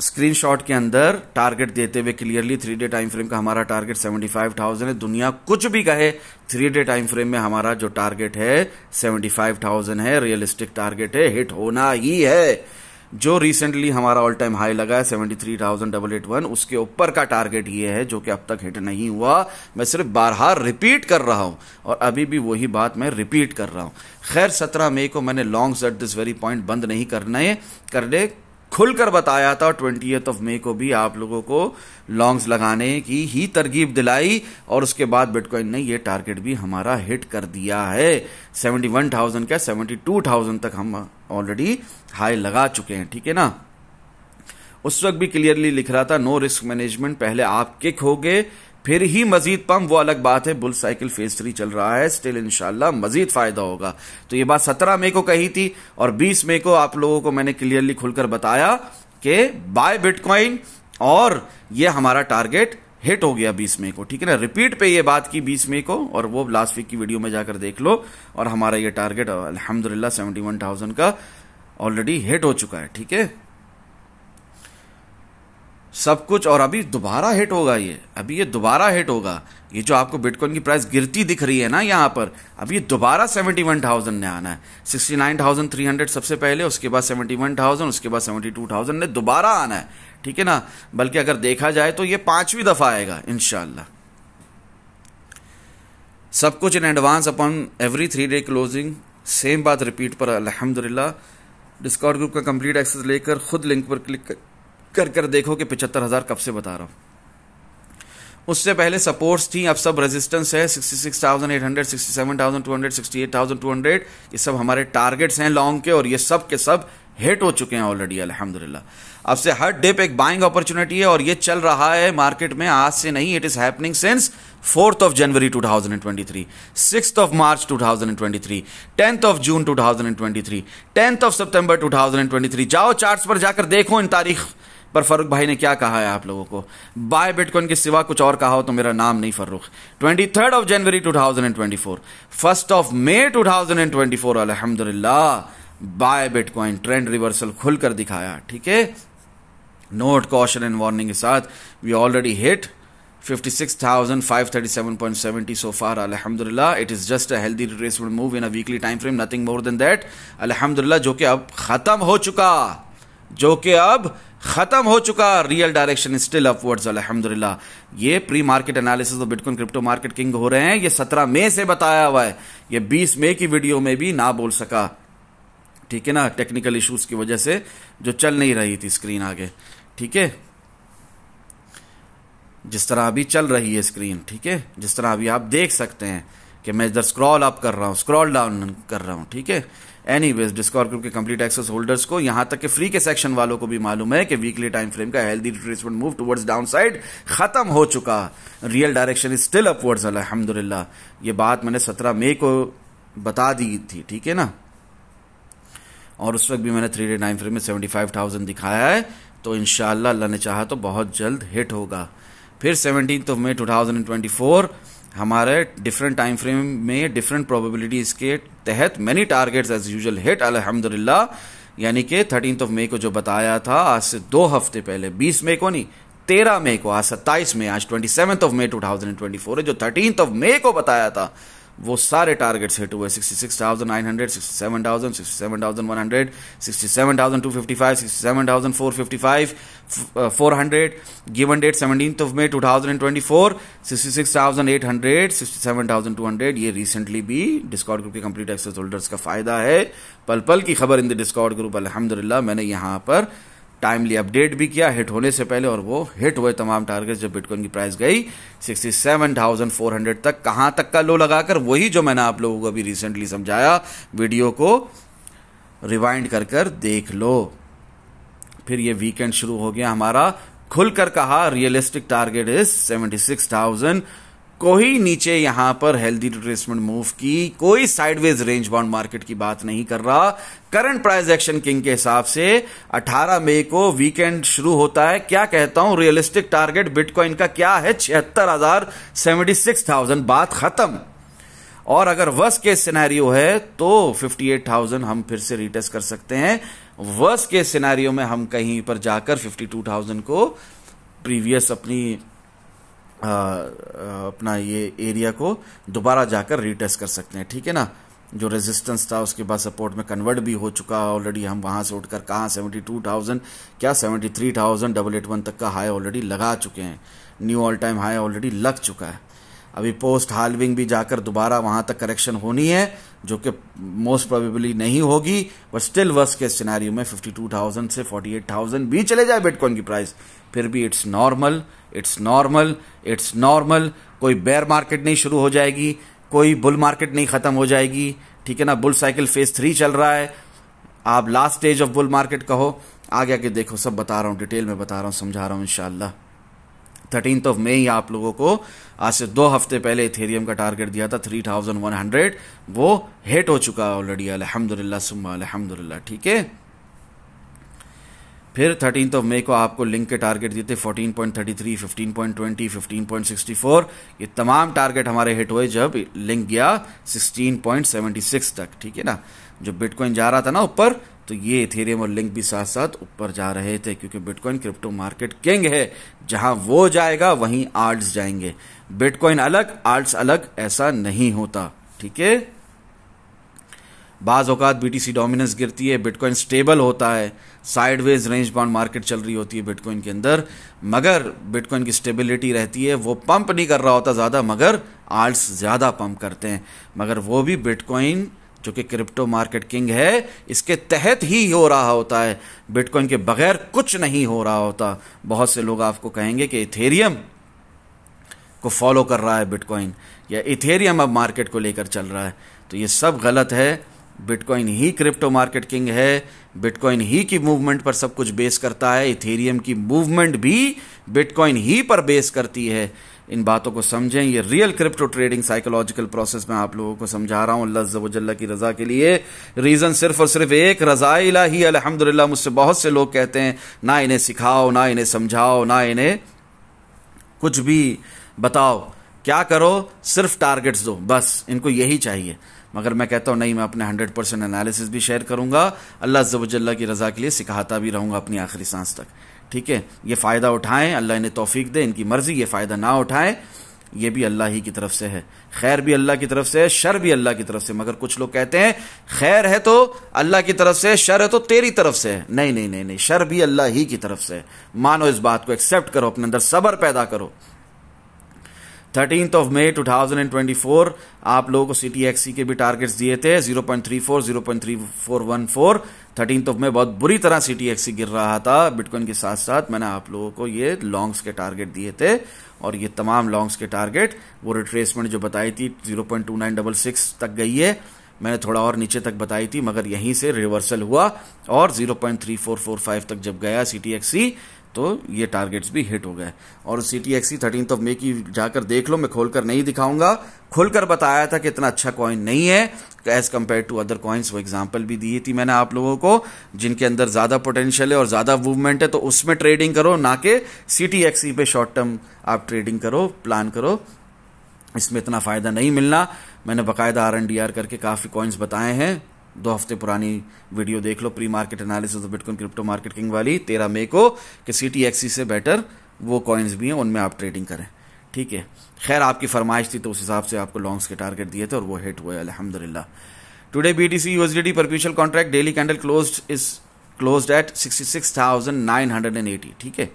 स्क्रीनशॉट के अंदर टारगेट देते हुए क्लियरली 3 डे टाइम फ्रेम का हमारा टारगेट 75,000 है। दुनिया कुछ भी कहे, 3 डे टाइम फ्रेम में हमारा जो टारगेट है 75,000 है, रियलिस्टिक टारगेट है, हिट होना ही है। जो रिसेंटली हमारा ऑल टाइम हाई लगा है 73,881, उसके ऊपर का टारगेट ये है जो कि अब तक हिट नहीं हुआ। मैं सिर्फ बारहार रिपीट कर रहा हूं और अभी भी वही बात मैं रिपीट कर रहा हूं। खैर, 17 मई को मैंने longs at this very point बंद नहीं करने खुलकर बताया था। 20 मई को भी आप लोगों को लॉन्ग्स लगाने की ही तरगीब दिलाई और उसके बाद बिटकॉइन ने ये टारगेट भी हमारा हिट कर दिया है। 71,000 क्या 72,000 तक हम ऑलरेडी हाई लगा चुके हैं, ठीक है ना। उस वक्त भी क्लियरली लिख रहा था, नो रिस्क मैनेजमेंट, पहले आप किक होगे फिर ही मजीद पंप, वो अलग बात है। बुल साइकिल फेज 3 चल रहा है, स्टिल इंशाल्लाह मजीद फायदा होगा। तो ये बात 17 मई को कही थी और 20 मई को आप लोगों को मैंने क्लियरली खुलकर बताया कि बाय बिटकॉइन, और ये हमारा टारगेट हिट हो गया 20 मई को, ठीक है ना। रिपीट पे ये बात की 20 मई को, और वो लास्ट वीक की वीडियो में जाकर देख लो। और हमारा ये टारगेट अल्हम्दुलिल्लाह 71,000 का ऑलरेडी हिट हो चुका है, ठीक है सब कुछ। और अभी दोबारा हिट होगा ये, अभी ये दोबारा हिट होगा। ये जो आपको बिटकॉइन की प्राइस गिरती दिख रही है ना यहाँ पर, अभी ये दोबारा 71,000 ने आना है। 69,300 सबसे पहले, उसके बाद 71,000, उसके बाद 72,000 ने दोबारा आना है, ठीक है ना। बल्कि अगर देखा जाए तो ये 5वीं दफा आएगा इंशाल्लाह। सब कुछ in advance upon every 3 day closing, same बात रिपीट पर अल्हम्दुलिल्लाह। डिस्कॉर्ड ग्रुप का कंप्लीट एक्सेस लेकर खुद लिंक पर क्लिक कर देखो कि 75,000 कब से बता रहा हूं। उससे पहले सपोर्ट्स थी, अब सब रेजिस्टेंस है। 66,800, 67,200, 68,200, ये सब हमारे टारगेट्स हैं लॉन्ग के, और ये सब के सब हिट हो चुके हैं ऑलरेडी अल्हम्दुलिल्लाह। अब से हर डिप एक बाइंग अपॉर्चुनिटी है, और ये चल रहा है मार्केट में आज से नहीं, it is happening since 4th of January 2023, 6th of March 2023, 10th of June 2023, 10th of September 2023। जाओ चार्ट्स पर जाकर देखो इन तारीख पर फरूक भाई ने क्या कहा है आप लोगों को। बाय बिटकॉइन के सिवा कुछ और कहा हो तो मेरा नाम नहीं Farrukh. 23rd of January 2024, 1st of May 2024, अल्हम्दुलिल्लाह बाय बिटकॉइन ट्रेंड रिवर्सल खुलकर दिखाया, ठीक है। नोट कॉशन एंड वार्निंग के साथ we already hit 56,537.70 so far, alhamdulillah. It is just a healthy retracement move in a weekly time frame, nothing more than that, alhamdulillah। जो कि अब खत्म हो चुका, real direction is still upwards, अल्हम्दुलिल्लाह। ये pre market analysis of bitcoin crypto market king हो रहे हैं, ये 17 मई से बताया हुआ है, ये 20 मई की वीडियो में भी ना बोल सका, ठीक है ना, टेक्निकल इश्यूज की वजह से जो चल नहीं रही थी स्क्रीन आगे, ठीक है। जिस तरह अभी चल रही है स्क्रीन, ठीक है, जिस तरह अभी आप देख सकते हैं कि मैं इधर स्क्रॉल अप कर रहा हूं, स्क्रॉल डाउन कर रहा हूं, ठीक है। एनीवेज, डिस्कॉर्ड ग्रुप के कंप्लीट एक्सेस होल्डर्स को, यहां तक कि फ्री के सेक्शन वालों को भी मालूम है कि वीकली टाइम फ्रेम का healthy retracement move towards downside खत्म हो चुका, real direction is still upwards, अल्हम्दुलिल्लाह। ये बात मैंने 17 मई को बता दी थी, ठीक है ना, और उस वक्त भी मैंने 3 डे टाइम फ्रेम में 75,000 दिखाया है। तो इंशाअल्लाह अल्लाह ने चाहा तो बहुत जल्द हिट होगा। फिर 17th of May 2024 हमारे डिफरेंट टाइम फ्रेम में डिफरेंट प्रोबेबिलिटीज के तहत many targets as usual hit, अल्हम्दुलिल्लाह। यानी कि 13th of May को जो बताया था आज से 2 हफ्ते पहले, 20 मई को नहीं, 13 मई को, आज 27 मई, आज 27th of May 2024 है, जो 13th of May को बताया था वो सारे टारगेट्स हिट हुए। 66,900, 67,000, 67,100, 67,255, 67,455, 400, given date 17th of May 2024, 66,800, 67,200। ये रिसेंटली भी डिस्कॉर्ड ग्रुप के कंप्लीट एक्सेस होल्डर्स का फायदा है, पल पल की खबर इन द डिस्कॉर्ड ग्रुप, अल्हम्दुलिल्लाह। मैंने यहां पर टाइमली अपडेट भी किया हिट होने से पहले, और वो हिट हुए तमाम टारगेट्स जब बिटकॉइन की प्राइस गई 67,400 तक। कहां तक का लो लगाकर, वही जो मैंने आप लोगों को अभी रिसेंटली समझाया, वीडियो को रिवाइंड कर देख लो। फिर ये वीकेंड शुरू हो गया हमारा, खुलकर कहा रियलिस्टिक टारगेट इज 76,000। कोई नीचे यहां पर हेल्दी रिट्रेसमेंट मूव की, कोई साइडवेज रेंज बाउंड मार्केट की बात नहीं कर रहा। करंट प्राइस एक्शन किंग के हिसाब से 18 मई को वीकेंड शुरू होता है। क्या कहता हूं, रियलिस्टिक टारगेट बिटकॉइन का क्या है, 76,000, 76,000, बात खत्म। और अगर वर्स्ट केस सिनेरियो है तो 58,000 हम फिर से रिटेस्ट कर सकते हैं। वर्स्ट केस सिनेरियो में हम कहीं पर जाकर 52,000 को प्रीवियस अपना ये एरिया को दोबारा जाकर रिटेस्ट कर सकते हैं, ठीक है ना। जो रेजिस्टेंस था उसके बाद सपोर्ट में कन्वर्ट भी हो चुका ऑलरेडी। हम वहां से उठकर कहां 72,000 क्या 73,881 तक का हाई ऑलरेडी लगा चुके हैं। Knew all time high already लग चुका है। अभी पोस्ट हाल्विंग भी जाकर दोबारा वहां तक करेक्शन होनी है, जो कि मोस्ट प्रोबेबली नहीं होगी, but still worst case scenario में 52,000 से 48,000 भी चले जाए बिटकॉइन की प्राइस, फिर भी it's normal, it's normal, it's normal. कोई बेयर मार्केट नहीं शुरू हो जाएगी, कोई बुल मार्केट नहीं खत्म हो जाएगी, ठीक है ना। बुल साइकिल फेज 3 चल रहा है, आप last stage of bull market कहो, आगे आके देखो, सब बता रहा हूं, डिटेल में बता रहा हूं, समझा रहा हूं इंशाअल्लाह। 13 मई ही आप लोगों को आज से 2 हफ्ते पहले इथेरियम का टारगेट दिया था 3100, वो हिट हो चुका है ऑलरेडी, अल्हम्दुलिल्लाह सुम्मा अल्हम्दुलिल्लाह। ठीक है, फिर 13 मई को आपको लिंक के टारगेट दिए थे 14.33, 15.20, 15.64। ये तमाम टारगेट हमारे हिट हुए जब लिंक गया 16.76 तक। ठीक है ना, जो बिटकॉइन जा रहा था ना ऊपर, तो ये इथेरियम और लिंक भी साथ साथ ऊपर जा रहे थे, क्योंकि बिटकॉइन क्रिप्टो मार्केट किंग है। जहां वो जाएगा वहीं आल्ट्स जाएंगे। बिटकॉइन अलग, आल्ट्स अलग, ऐसा नहीं होता। ठीक है, बाज औकात बीटीसी डोमिनेंस गिरती है, बिटकॉइन स्टेबल होता है, साइडवेज रेंज बाउंड मार्केट चल रही होती है बिटकॉइन के अंदर, मगर बिटकॉइन की स्टेबिलिटी रहती है। वो पंप नहीं कर रहा होता ज़्यादा, मगर आल्ट्स ज़्यादा पंप करते हैं। मगर वो भी बिटकॉइन जो कि क्रिप्टो मार्केट किंग है, इसके तहत ही हो रहा होता है। बिटकॉइन के बगैर कुछ नहीं हो रहा होता। बहुत से लोग आपको कहेंगे कि इथेरियम को फॉलो कर रहा है बिटकॉइन, या इथेरियम अब मार्केट को लेकर चल रहा है, तो ये सब गलत है। बिटकॉइन ही क्रिप्टो मार्केट किंग है, बिटकॉइन ही की मूवमेंट पर सब कुछ बेस करता है। इथेरियम की मूवमेंट भी बिटकॉइन ही पर बेस करती है। इन बातों को समझें। ये real crypto trading psychological process में आप लोगों को समझा रहा हूं अल्लाह अज़्ज़ व जल्ल की रजा के लिए। रीजन सिर्फ और सिर्फ एक, रज़ा इलाही। अल्हम्दुलिल्लाह, मुझसे बहुत से लोग कहते हैं ना इन्हें सिखाओ, ना इन्हें समझाओ, ना इन्हें कुछ भी बताओ, क्या करो, सिर्फ टारगेट्स दो, बस इनको यही चाहिए। मगर मैं कहता हूं नहीं, मैं अपने 100% एनालिसिस भी शेयर करूंगा, अल्लाह अज़्ज़ व जल्ल की रजा के लिए सिखाता भी रहूंगा अपनी आखिरी सांस तक। ठीक है, ये फ़ायदा उठाएं, अल्लाह इन्हें तौफीक दे, इनकी मर्जी। ये फ़ायदा ना उठाएं, ये भी अल्लाह ही की तरफ से है। खैर भी अल्लाह की तरफ से है, शर भी अल्लाह की तरफ से। मगर कुछ लोग कहते हैं खैर है तो अल्लाह की तरफ से, शर है तो तेरी तरफ से है। नहीं नहीं नहीं नहीं, शर भी अल्लाह ही की तरफ से है। मानो इस बात को, एक्सेप्ट करो, अपने अंदर सब्र पैदा करो। 13 मई 2024 आप लोगों को CTXC के भी टारगेट्स दिए थे 0.34, 0.3414। 13 मई बहुत बुरी तरह CTXC गिर रहा था बिटकॉइन के साथ साथ। मैंने आप लोगों को ये लॉन्ग्स के टारगेट दिए थे, और ये तमाम लॉन्ग्स के टारगेट वो रिट्रेसमेंट जो बताई थी 0.2966 तक गई है। मैंने थोड़ा और नीचे तक बताई थी, मगर यहीं से रिवर्सल हुआ और 0.3445 तक जब गया CTXC, तो ये टारगेट्स भी हिट हो गए। और CTXC 13 मई की जाकर देख लो, मैं खोलकर नहीं दिखाऊंगा, खुलकर बताया था कि इतना अच्छा कॉइन नहीं है as compare to other coins. वो एग्जांपल भी दी थी मैंने आप लोगों को, जिनके अंदर ज्यादा पोटेंशियल है और ज्यादा मूवमेंट है, तो उसमें ट्रेडिंग करो, ना कि CTXC पे शॉर्ट टर्म आप ट्रेडिंग करो, प्लान करो। इसमें इतना फायदा नहीं मिलना। मैंने बाकायदा RNDR करके काफी कॉइन्स बताए हैं, 2 हफ्ते पुरानी वीडियो देख लो, pre market analysis of bitcoin crypto market king वाली 13 मई को, कि CTXC से बेटर वो कॉइन्स भी हैं, उनमें आप ट्रेडिंग करें। ठीक है, खैर आपकी फरमाइश थी तो उस हिसाब से आपको लॉन्ग्स के टारगेट दिए थे और वो हिट हुए अल्हम्दुलिल्लाह। Today BTC USDT perpetual contract daily candle closed eight 66,980। ठीक है,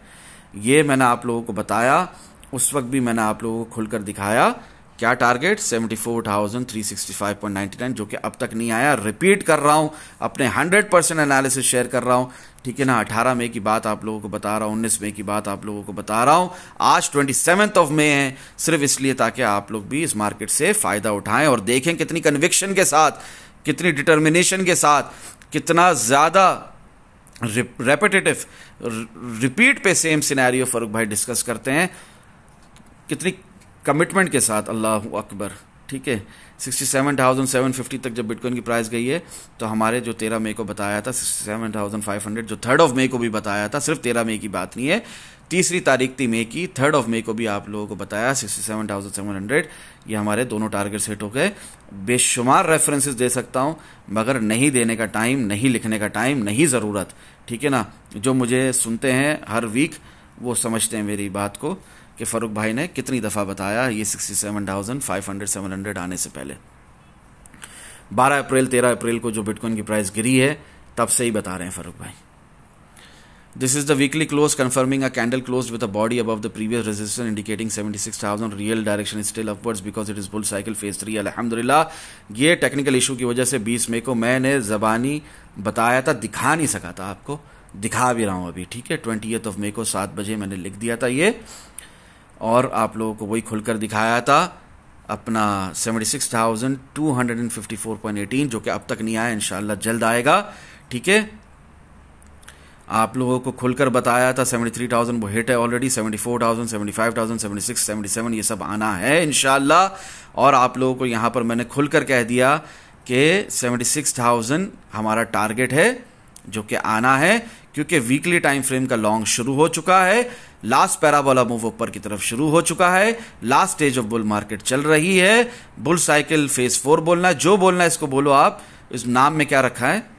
ये मैंने आप लोगों को बताया, उस वक्त भी मैंने आप लोगों को खुलकर दिखाया क्या टारगेट 74,365.99, जो कि अब तक नहीं आया। रिपीट कर रहा हूं, अपने 100% एनालिसिस शेयर कर रहा हूं। ठीक है ना, 18 मई की बात आप लोगों को बता रहा हूं, 19 मई की बात आप लोगों को बता रहा हूं, आज 27 मई है, सिर्फ इसलिए ताकि आप लोग भी इस मार्केट से फायदा उठाएं और देखें कितनी कन्विक्शन के साथ, कितनी डिटर्मिनेशन के साथ, कितना ज्यादा रेपिटेटिव रिपीट पे सेम सिनेरियो फरूक भाई डिस्कस करते हैं, कितनी कमिटमेंट के साथ। अल्लाह अकबर। ठीक है, 67,750 तक जब बिटकॉइन की प्राइस गई है, तो हमारे जो 13 मई को बताया था 67,500, जो 3 मई को भी बताया था, सिर्फ 13 मई की बात नहीं है, तीसरी तारीख थी मई की, 3 मई को भी आप लोगों को बताया 67,700। ये हमारे दोनों टारगेट्स हिट हो गए। बेशुमार रेफरेंसेस दे सकता हूं, मगर नहीं देने का टाइम, नहीं लिखने का टाइम, नहीं ज़रूरत। ठीक है ना, जो मुझे सुनते हैं हर वीक वो समझते हैं मेरी बात को कि फरूक भाई ने कितनी दफ़ा बताया ये 67,500 700 आने से पहले। 12 अप्रैल 13 अप्रैल को जो बिटकॉइन की प्राइस गिरी है, तब से ही बता रहे हैं फरूक भाई। This is the weekly close confirming a candle close with a body above the previous resistance indicating 76,000। Real direction is still upwards because it is bull cycle phase 3। अल्हम्दुलिल्लाह, ये टेक्निकल इशू की वजह से 20 मई को मैंने ज़बानी बताया था, दिखा नहीं सका था आपको, दिखा भी रहा हूँ अभी। ठीक है, 20 मई को 7 बजे मैंने लिख दिया था ये, और आप लोगों को वही खुलकर दिखाया था अपना 76,254.18, जो कि अब तक नहीं आया, इंशाल्लाह जल्द आएगा। ठीक है, आप लोगों को खुलकर बताया था 73,000 वो हिट है ऑलरेडी, 74,000, 75,000, 76, 77 ये सब आना है इंशाल्लाह। और आप लोगों को यहाँ पर मैंने खुलकर कह दिया कि 76,000 हमारा टारगेट है जो कि आना है, क्योंकि वीकली टाइम फ्रेम का लॉन्ग शुरू हो चुका है, लास्ट पैराबोला मूव ऊपर की तरफ शुरू हो चुका है, last stage of bull market चल रही है, बुल साइकिल फेज 4 बोलना है, जो बोलना है इसको बोलो आप। इस नाम में क्या रखा है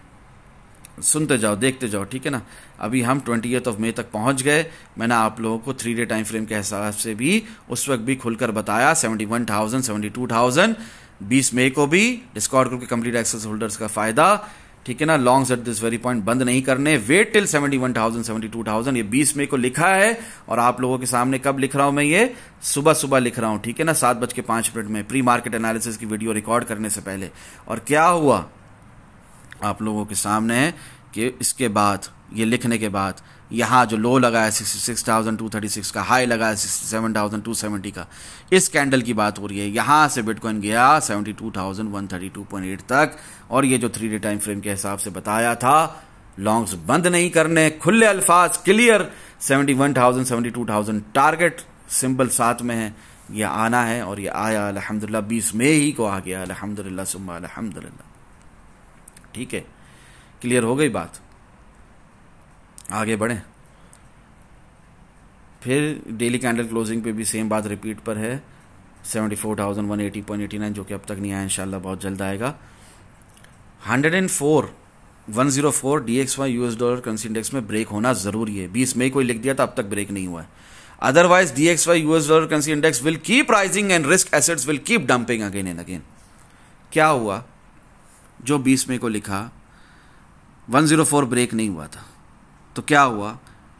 सुनते जाओ, देखते जाओ, ठीक है ना। अभी हम 20th ऑफ मई तक पहुंच गए। मैंने आप लोगों को 3 डे टाइम फ्रेम के हिसाब से भी उस वक्त भी खुलकर बताया 71,000, 72,000, 20 मई को भी डिस्कॉर्ड ग्रुप के कंप्लीट एक्सेस होल्डर्स का फायदा, ठीक है ना। Longs at this very point बंद नहीं करने, वेट टिल 71,000, 72,000, ये 20 मई को लिखा है। और आप लोगों के सामने कब लिख रहा हूं मैं, ये सुबह सुबह लिख रहा हूं, ठीक है ना, 7:05 में, प्री मार्केट एनालिसिस की वीडियो रिकॉर्ड करने से पहले। और क्या हुआ आप लोगों के सामने है कि इसके बाद ये लिखने के बाद यहां जो लो लगा है 66,236 का, हाई लगा है 67,270 का, इस कैंडल की बात हो रही है। यहां से बिटकॉइन गया 72,132.8 तक। और ये जो 3 डे टाइम फ्रेम के हिसाब से बताया था, लॉन्ग्स बंद नहीं करने, खुले अल्फाज क्लियर, 71,000, 72,000 टारगेट सिंबल साथ में है, ये आना है। और ये आया अल्हम्दुलिल्लाह, 20 मई ही को आ गया अल्हम्दुलिल्लाह सुम्मा अल्हम्दुलिल्लाह। ठीक है, क्लियर हो गई बात, आगे बढ़ें। फिर डेली कैंडल क्लोजिंग पे भी सेम बात रिपीट पर है, 74,180.89 जो कि अब तक नहीं आया, इंशाल्लाह बहुत जल्द आएगा। 104 DXY US dollar currency index में ब्रेक होना जरूरी है। 20 मई को ही लिख दिया था, अब तक ब्रेक नहीं हुआ है। Otherwise DXY US dollar currency index will keep rising and risk assets will keep dumping again and again. क्या हुआ, जो 20 मई को लिखा 104 ब्रेक नहीं हुआ था, तो क्या हुआ,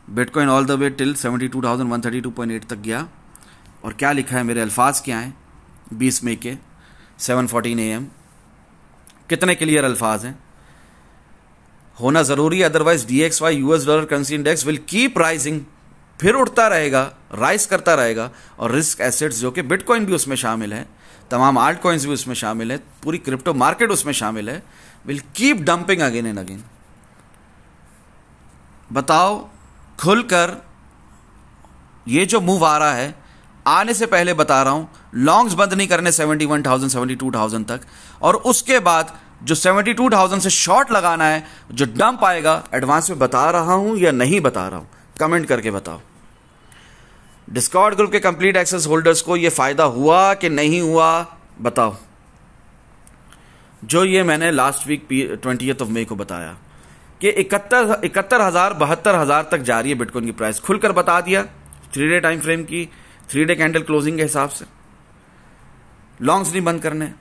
bitcoin all the way till 72,132.8 तक गया। और क्या लिखा है, मेरे अल्फाज क्या हैं 20 मई के 7:14 AM, कितने क्लियर अल्फाज हैं, होना जरूरी है। Otherwise DXY US dollar currency index will keep rising, फिर उठता रहेगा, राइज करता रहेगा। और रिस्क एसेट्स जो कि बिटकॉइन भी उसमें शामिल है, तमाम आल्ट कॉइन्स भी उसमें शामिल है, पूरी क्रिप्टो मार्केट उसमें शामिल है, will keep dumping again and again. बताओ खुलकर, ये जो मूव आ रहा है, आने से पहले बता रहा हूं, लॉन्ग्स बंद नहीं करने 71,000, 72,000 तक। और उसके बाद जो 72,000 से शॉर्ट लगाना है, जो डंप आएगा, एडवांस में बता रहा हूं या नहीं बता रहा हूं, कमेंट करके बताओ। डिस्कॉर्ड ग्रुप के कंप्लीट एक्सेस होल्डर्स को यह फायदा हुआ कि नहीं हुआ, बताओ। जो ये मैंने last week 20th of May को बताया कि 71,000, 72,000 तक जा रही है बिटकॉइन की प्राइस, खुलकर बता दिया 3 डे टाइम फ्रेम की, 3 डे कैंडल क्लोजिंग के हिसाब से, लॉन्ग्स नहीं बंद करने।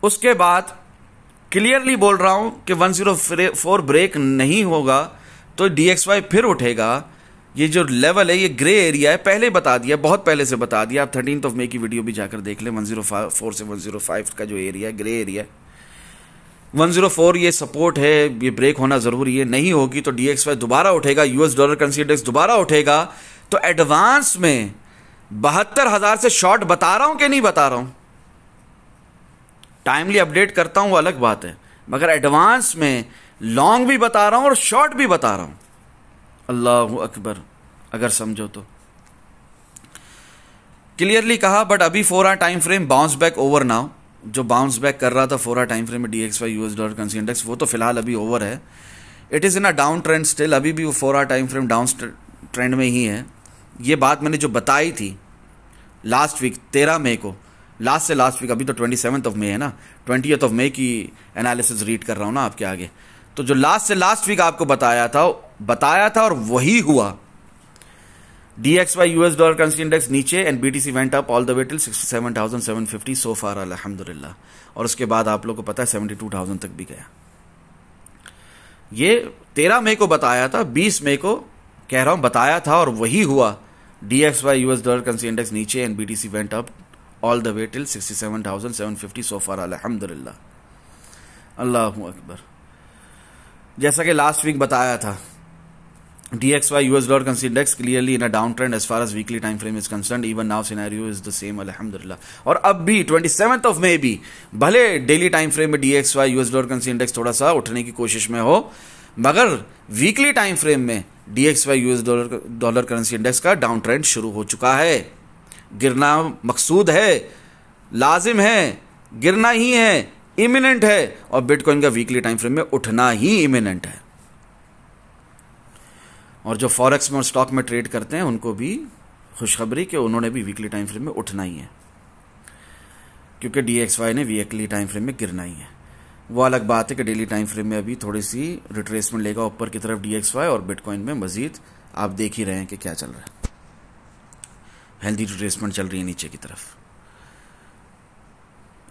उसके बाद क्लियरली बोल रहा हूं कि 104 ब्रेक नहीं होगा तो DXY फिर उठेगा। ये जो लेवल है, ये ग्रे एरिया है, पहले बता दिया, बहुत पहले से बता दिया। आप 13th ऑफ मई की वीडियो भी जाकर देख लें। 104 से 105 का जो एरिया है, ग्रे एरिया है, 104 ये सपोर्ट है, ये ब्रेक होना जरूरी है। नहीं होगी तो DXY दोबारा उठेगा, यूएस डॉलर करेंसी इंडेक्स दोबारा उठेगा। तो एडवांस में 72,000 से शॉर्ट बता रहा हूं कि नहीं बता रहा हूं, टाइमली अपडेट करता हूं वो अलग बात है, मगर एडवांस में लॉन्ग भी बता रहा हूं और शॉर्ट भी बता रहा हूं। अल्लाहु अकबर, अगर समझो तो क्लियरली कहा। बट अभी 4 hour time frame bounce back over now, जो बाउंस बैक कर रहा था 4 आवर टाइम फ्रेम में DXY US dollar currency index, वो तो फिलहाल अभी ओवर है। It is in a down trend still, अभी भी वो 4 hour time frame down trend में ही है। ये बात मैंने जो बताई थी लास्ट वीक 13 मई को, लास्ट से लास्ट वीक, अभी तो 27th ऑफ मई है ना, 20th ऑफ मई की एनालिसिस रीड कर रहा हूं ना आपके आगे। तो जो लास्ट से लास्ट वीक आपको बताया था और वही हुआ। DXY US dollar currency index नीचे and BTC went up all the way till 67,750 so far अल्हम्दुलिल्लाह। और उसके बाद आप लोगों को पता है 72,000 तक भी गया। ये 13 मई को बताया था, 20 मई को कह रहा हूं बताया था और वही हुआ। DXY US dollar currency index नीचे and BTC went up all the way till 67,750 so far अल्हम्दुलिल्लाह। अल्लाहु अकबर। जैसा कि लास्ट वीक बताया था, DXY US dollar currency index clearly in a down trend as far as weekly time frame is concerned. Even now scenario is the same अल्हम्दुलिल्लाह। और अब भी 27th ऑफ मई भी भले डेली टाइम फ्रेम में DXY US dollar currency index थोड़ा सा उठने की कोशिश में हो, मगर वीकली टाइम फ्रेम में DXY US dollar currency index का डाउन ट्रेंड शुरू हो चुका है। गिरना मकसूद है, लाजिम है, गिरना ही है, इमिनेंट है, और बिटकॉइन का वीकली टाइम फ्रेम में उठना ही इमिनेंट है। और जो फॉरेक्स में और स्टॉक में ट्रेड करते हैं उनको भी खुशखबरी कि उन्होंने भी वीकली टाइम फ्रेम में उठना ही है, क्योंकि DXY ने वीकली टाइम फ्रेम में गिरना ही है। वो अलग बात है कि डेली टाइम फ्रेम में अभी थोड़ी सी रिट्रेसमेंट लेगा ऊपर की तरफ DXY, और बिटकॉइन में मजीद आप देख ही रहे हैं कि क्या चल रहा है, हेल्दी रिट्रेसमेंट चल रही है नीचे की तरफ।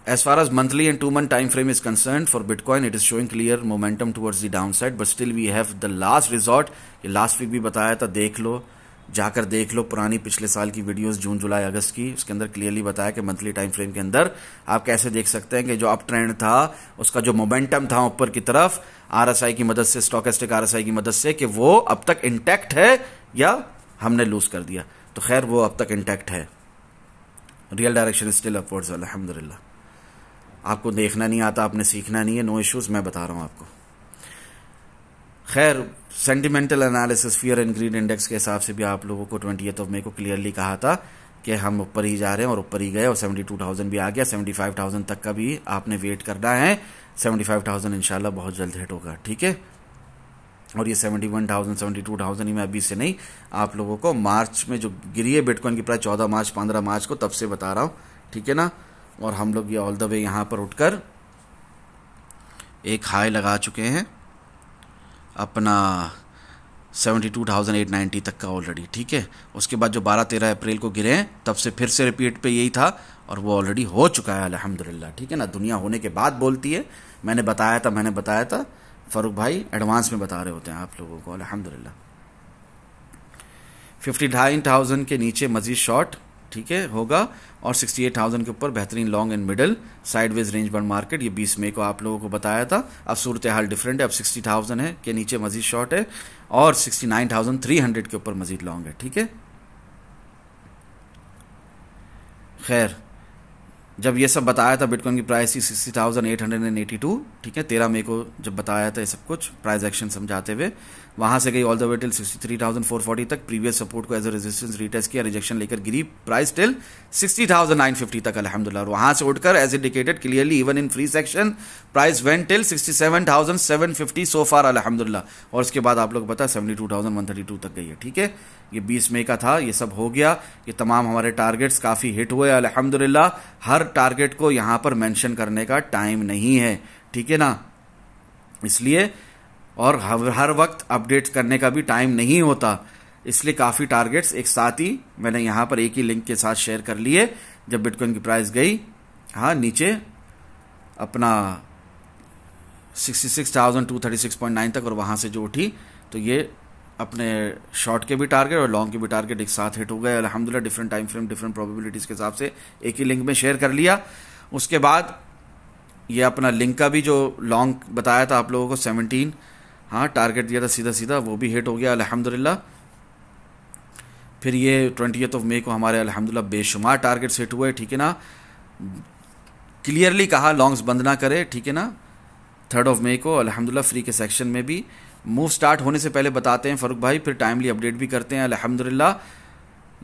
As far as monthly and 2-month time frame is concerned for Bitcoin, it is showing clear momentum towards the downside, but still we have the last resort. ये लास्ट वीक भी बताया था, देख लो, जाकर देख लो पुरानी पिछले साल की वीडियोस जून जुलाई अगस्त की, उसके अंदर क्लियरली बताया कि मंथली टाइम फ्रेम के अंदर आप कैसे देख सकते हैं कि जो अप ट्रेंड था उसका जो मोमेंटम था ऊपर की तरफ RSI की मदद से, स्टोकेस्टिक RSI की मदद से, कि वो अब तक इंटैक्ट है या हमने लूज कर दिया। तो खैर वो अब तक इंटैक्ट है, रियल डायरेक्शन स्टिल अपवर्ड्स अल्हम्दुलिल्लाह। आपको देखना नहीं आता, आपने सीखना नहीं है, नो इश्यूज, मैं बता रहा हूं आपको। खैर sentimental analysis fear and greed index के हिसाब से भी आप लोगों को 20th of May को क्लियरली कहा था कि हम ऊपर ही जा रहे हैं, और ऊपर ही गए, और 72,000 भी आ गया। 75,000 तक का भी आपने वेट करना है। 75,000 इंशाल्लाह बहुत जल्द हिट होगा, ठीक है। और ये 71,000 72,000 ही मैं अभी से नहीं, आप लोगों को मार्च में जो गिरी है बिटकॉइन की प्राइस 14 मार्च 15 मार्च को, तब से बता रहा हूं, ठीक है ना। और हम लोग ये ऑल द वे यहां पर उठकर एक हाई लगा चुके हैं अपना 72,890 तक का ऑलरेडी, ठीक है। उसके बाद जो 12-13 अप्रैल को गिरे हैं तब से फिर से रिपीट पे यही था, और वो ऑलरेडी हो चुका है अल्हम्दुलिल्लाह, ठीक है ना। दुनिया होने के बाद बोलती है, मैंने बताया था फारूक भाई एडवांस में बता रहे होते हैं आप लोगों को अल्हम्दुलिल्लाह। 59,000 के नीचे मजीद शॉर्ट, ठीक है, होगा, और 68,000 के ऊपर बेहतरीन long and middle sideways range bound market. ये 20 मई को आप लोगों को बताया था। अब सूरत हाल डिफरेंट है, अब 60,000 है के नीचे मजीद शॉर्ट है, और 69,300 के ऊपर मजीद लॉन्ग है, ठीक है। खैर जब ये सब बताया था बिटकॉइन की प्राइस थी 60,882, ठीक है, 13 मई को जब बताया था ये सब कुछ प्राइस एक्शन समझाते हुए, वहां से गई ऑल द वे टिल 63,440 तक। प्रीवियस सपोर्ट को एज अ रेजिस्टेंस रीटेस्ट किया, रिजेक्शन लेकर गिरी प्राइस टिल 60,950 तक अल्हम्दुलिल्लाह। और वहां से उठकर as indicated clearly even in free section price went till 67,750 so far अल्हम्दुलिल्लाह। और उसके बाद आप लोग पता 72,132 तक गई है, ठीक है। ये 20 मई का था, ये सब हो गया, ये तमाम हमारे टारगेट्स काफी हिट हुए अल्हम्दुलिल्लाह। हर टारगेट को यहां पर मेंशन करने का टाइम नहीं है, ठीक है ना, इसलिए, और हर वक्त अपडेट करने का भी टाइम नहीं होता, इसलिए काफी टारगेट्स एक साथ ही मैंने यहां पर एक ही लिंक के साथ शेयर कर लिए। जब बिटकॉइन की प्राइस गई नीचे अपना 66,236.9 तक, और वहां से जो उठी तो ये अपने शॉर्ट के भी टारगेट और लॉन्ग के भी टारगेट एक साथ हिट हो गए अल्हम्दुलिल्लाह। Different time frame, different probabilities के हिसाब से एक ही लिंक में शेयर कर लिया। उसके बाद ये अपना लिंक का भी जो लॉन्ग बताया था आप लोगों को 17 टारगेट दिया था सीधा सीधा, वो भी हिट हो गया अल्हम्दुलिल्लाह। फिर ये 20th of May को हमारे अल्हम्दुलिल्लाह बेशुमार टारगेट्स हिट हुए, ठीक है ना। क्लियरली कहा लॉन्ग्स बंद ना करे, ठीक है ना। 3rd of May को अल्हम्दुलिल्लाह फ्री के सेक्शन में भी मूव स्टार्ट होने से पहले बताते हैं फारूक भाई, फिर टाइमली अपडेट भी करते हैं अल्हम्दुलिल्लाह।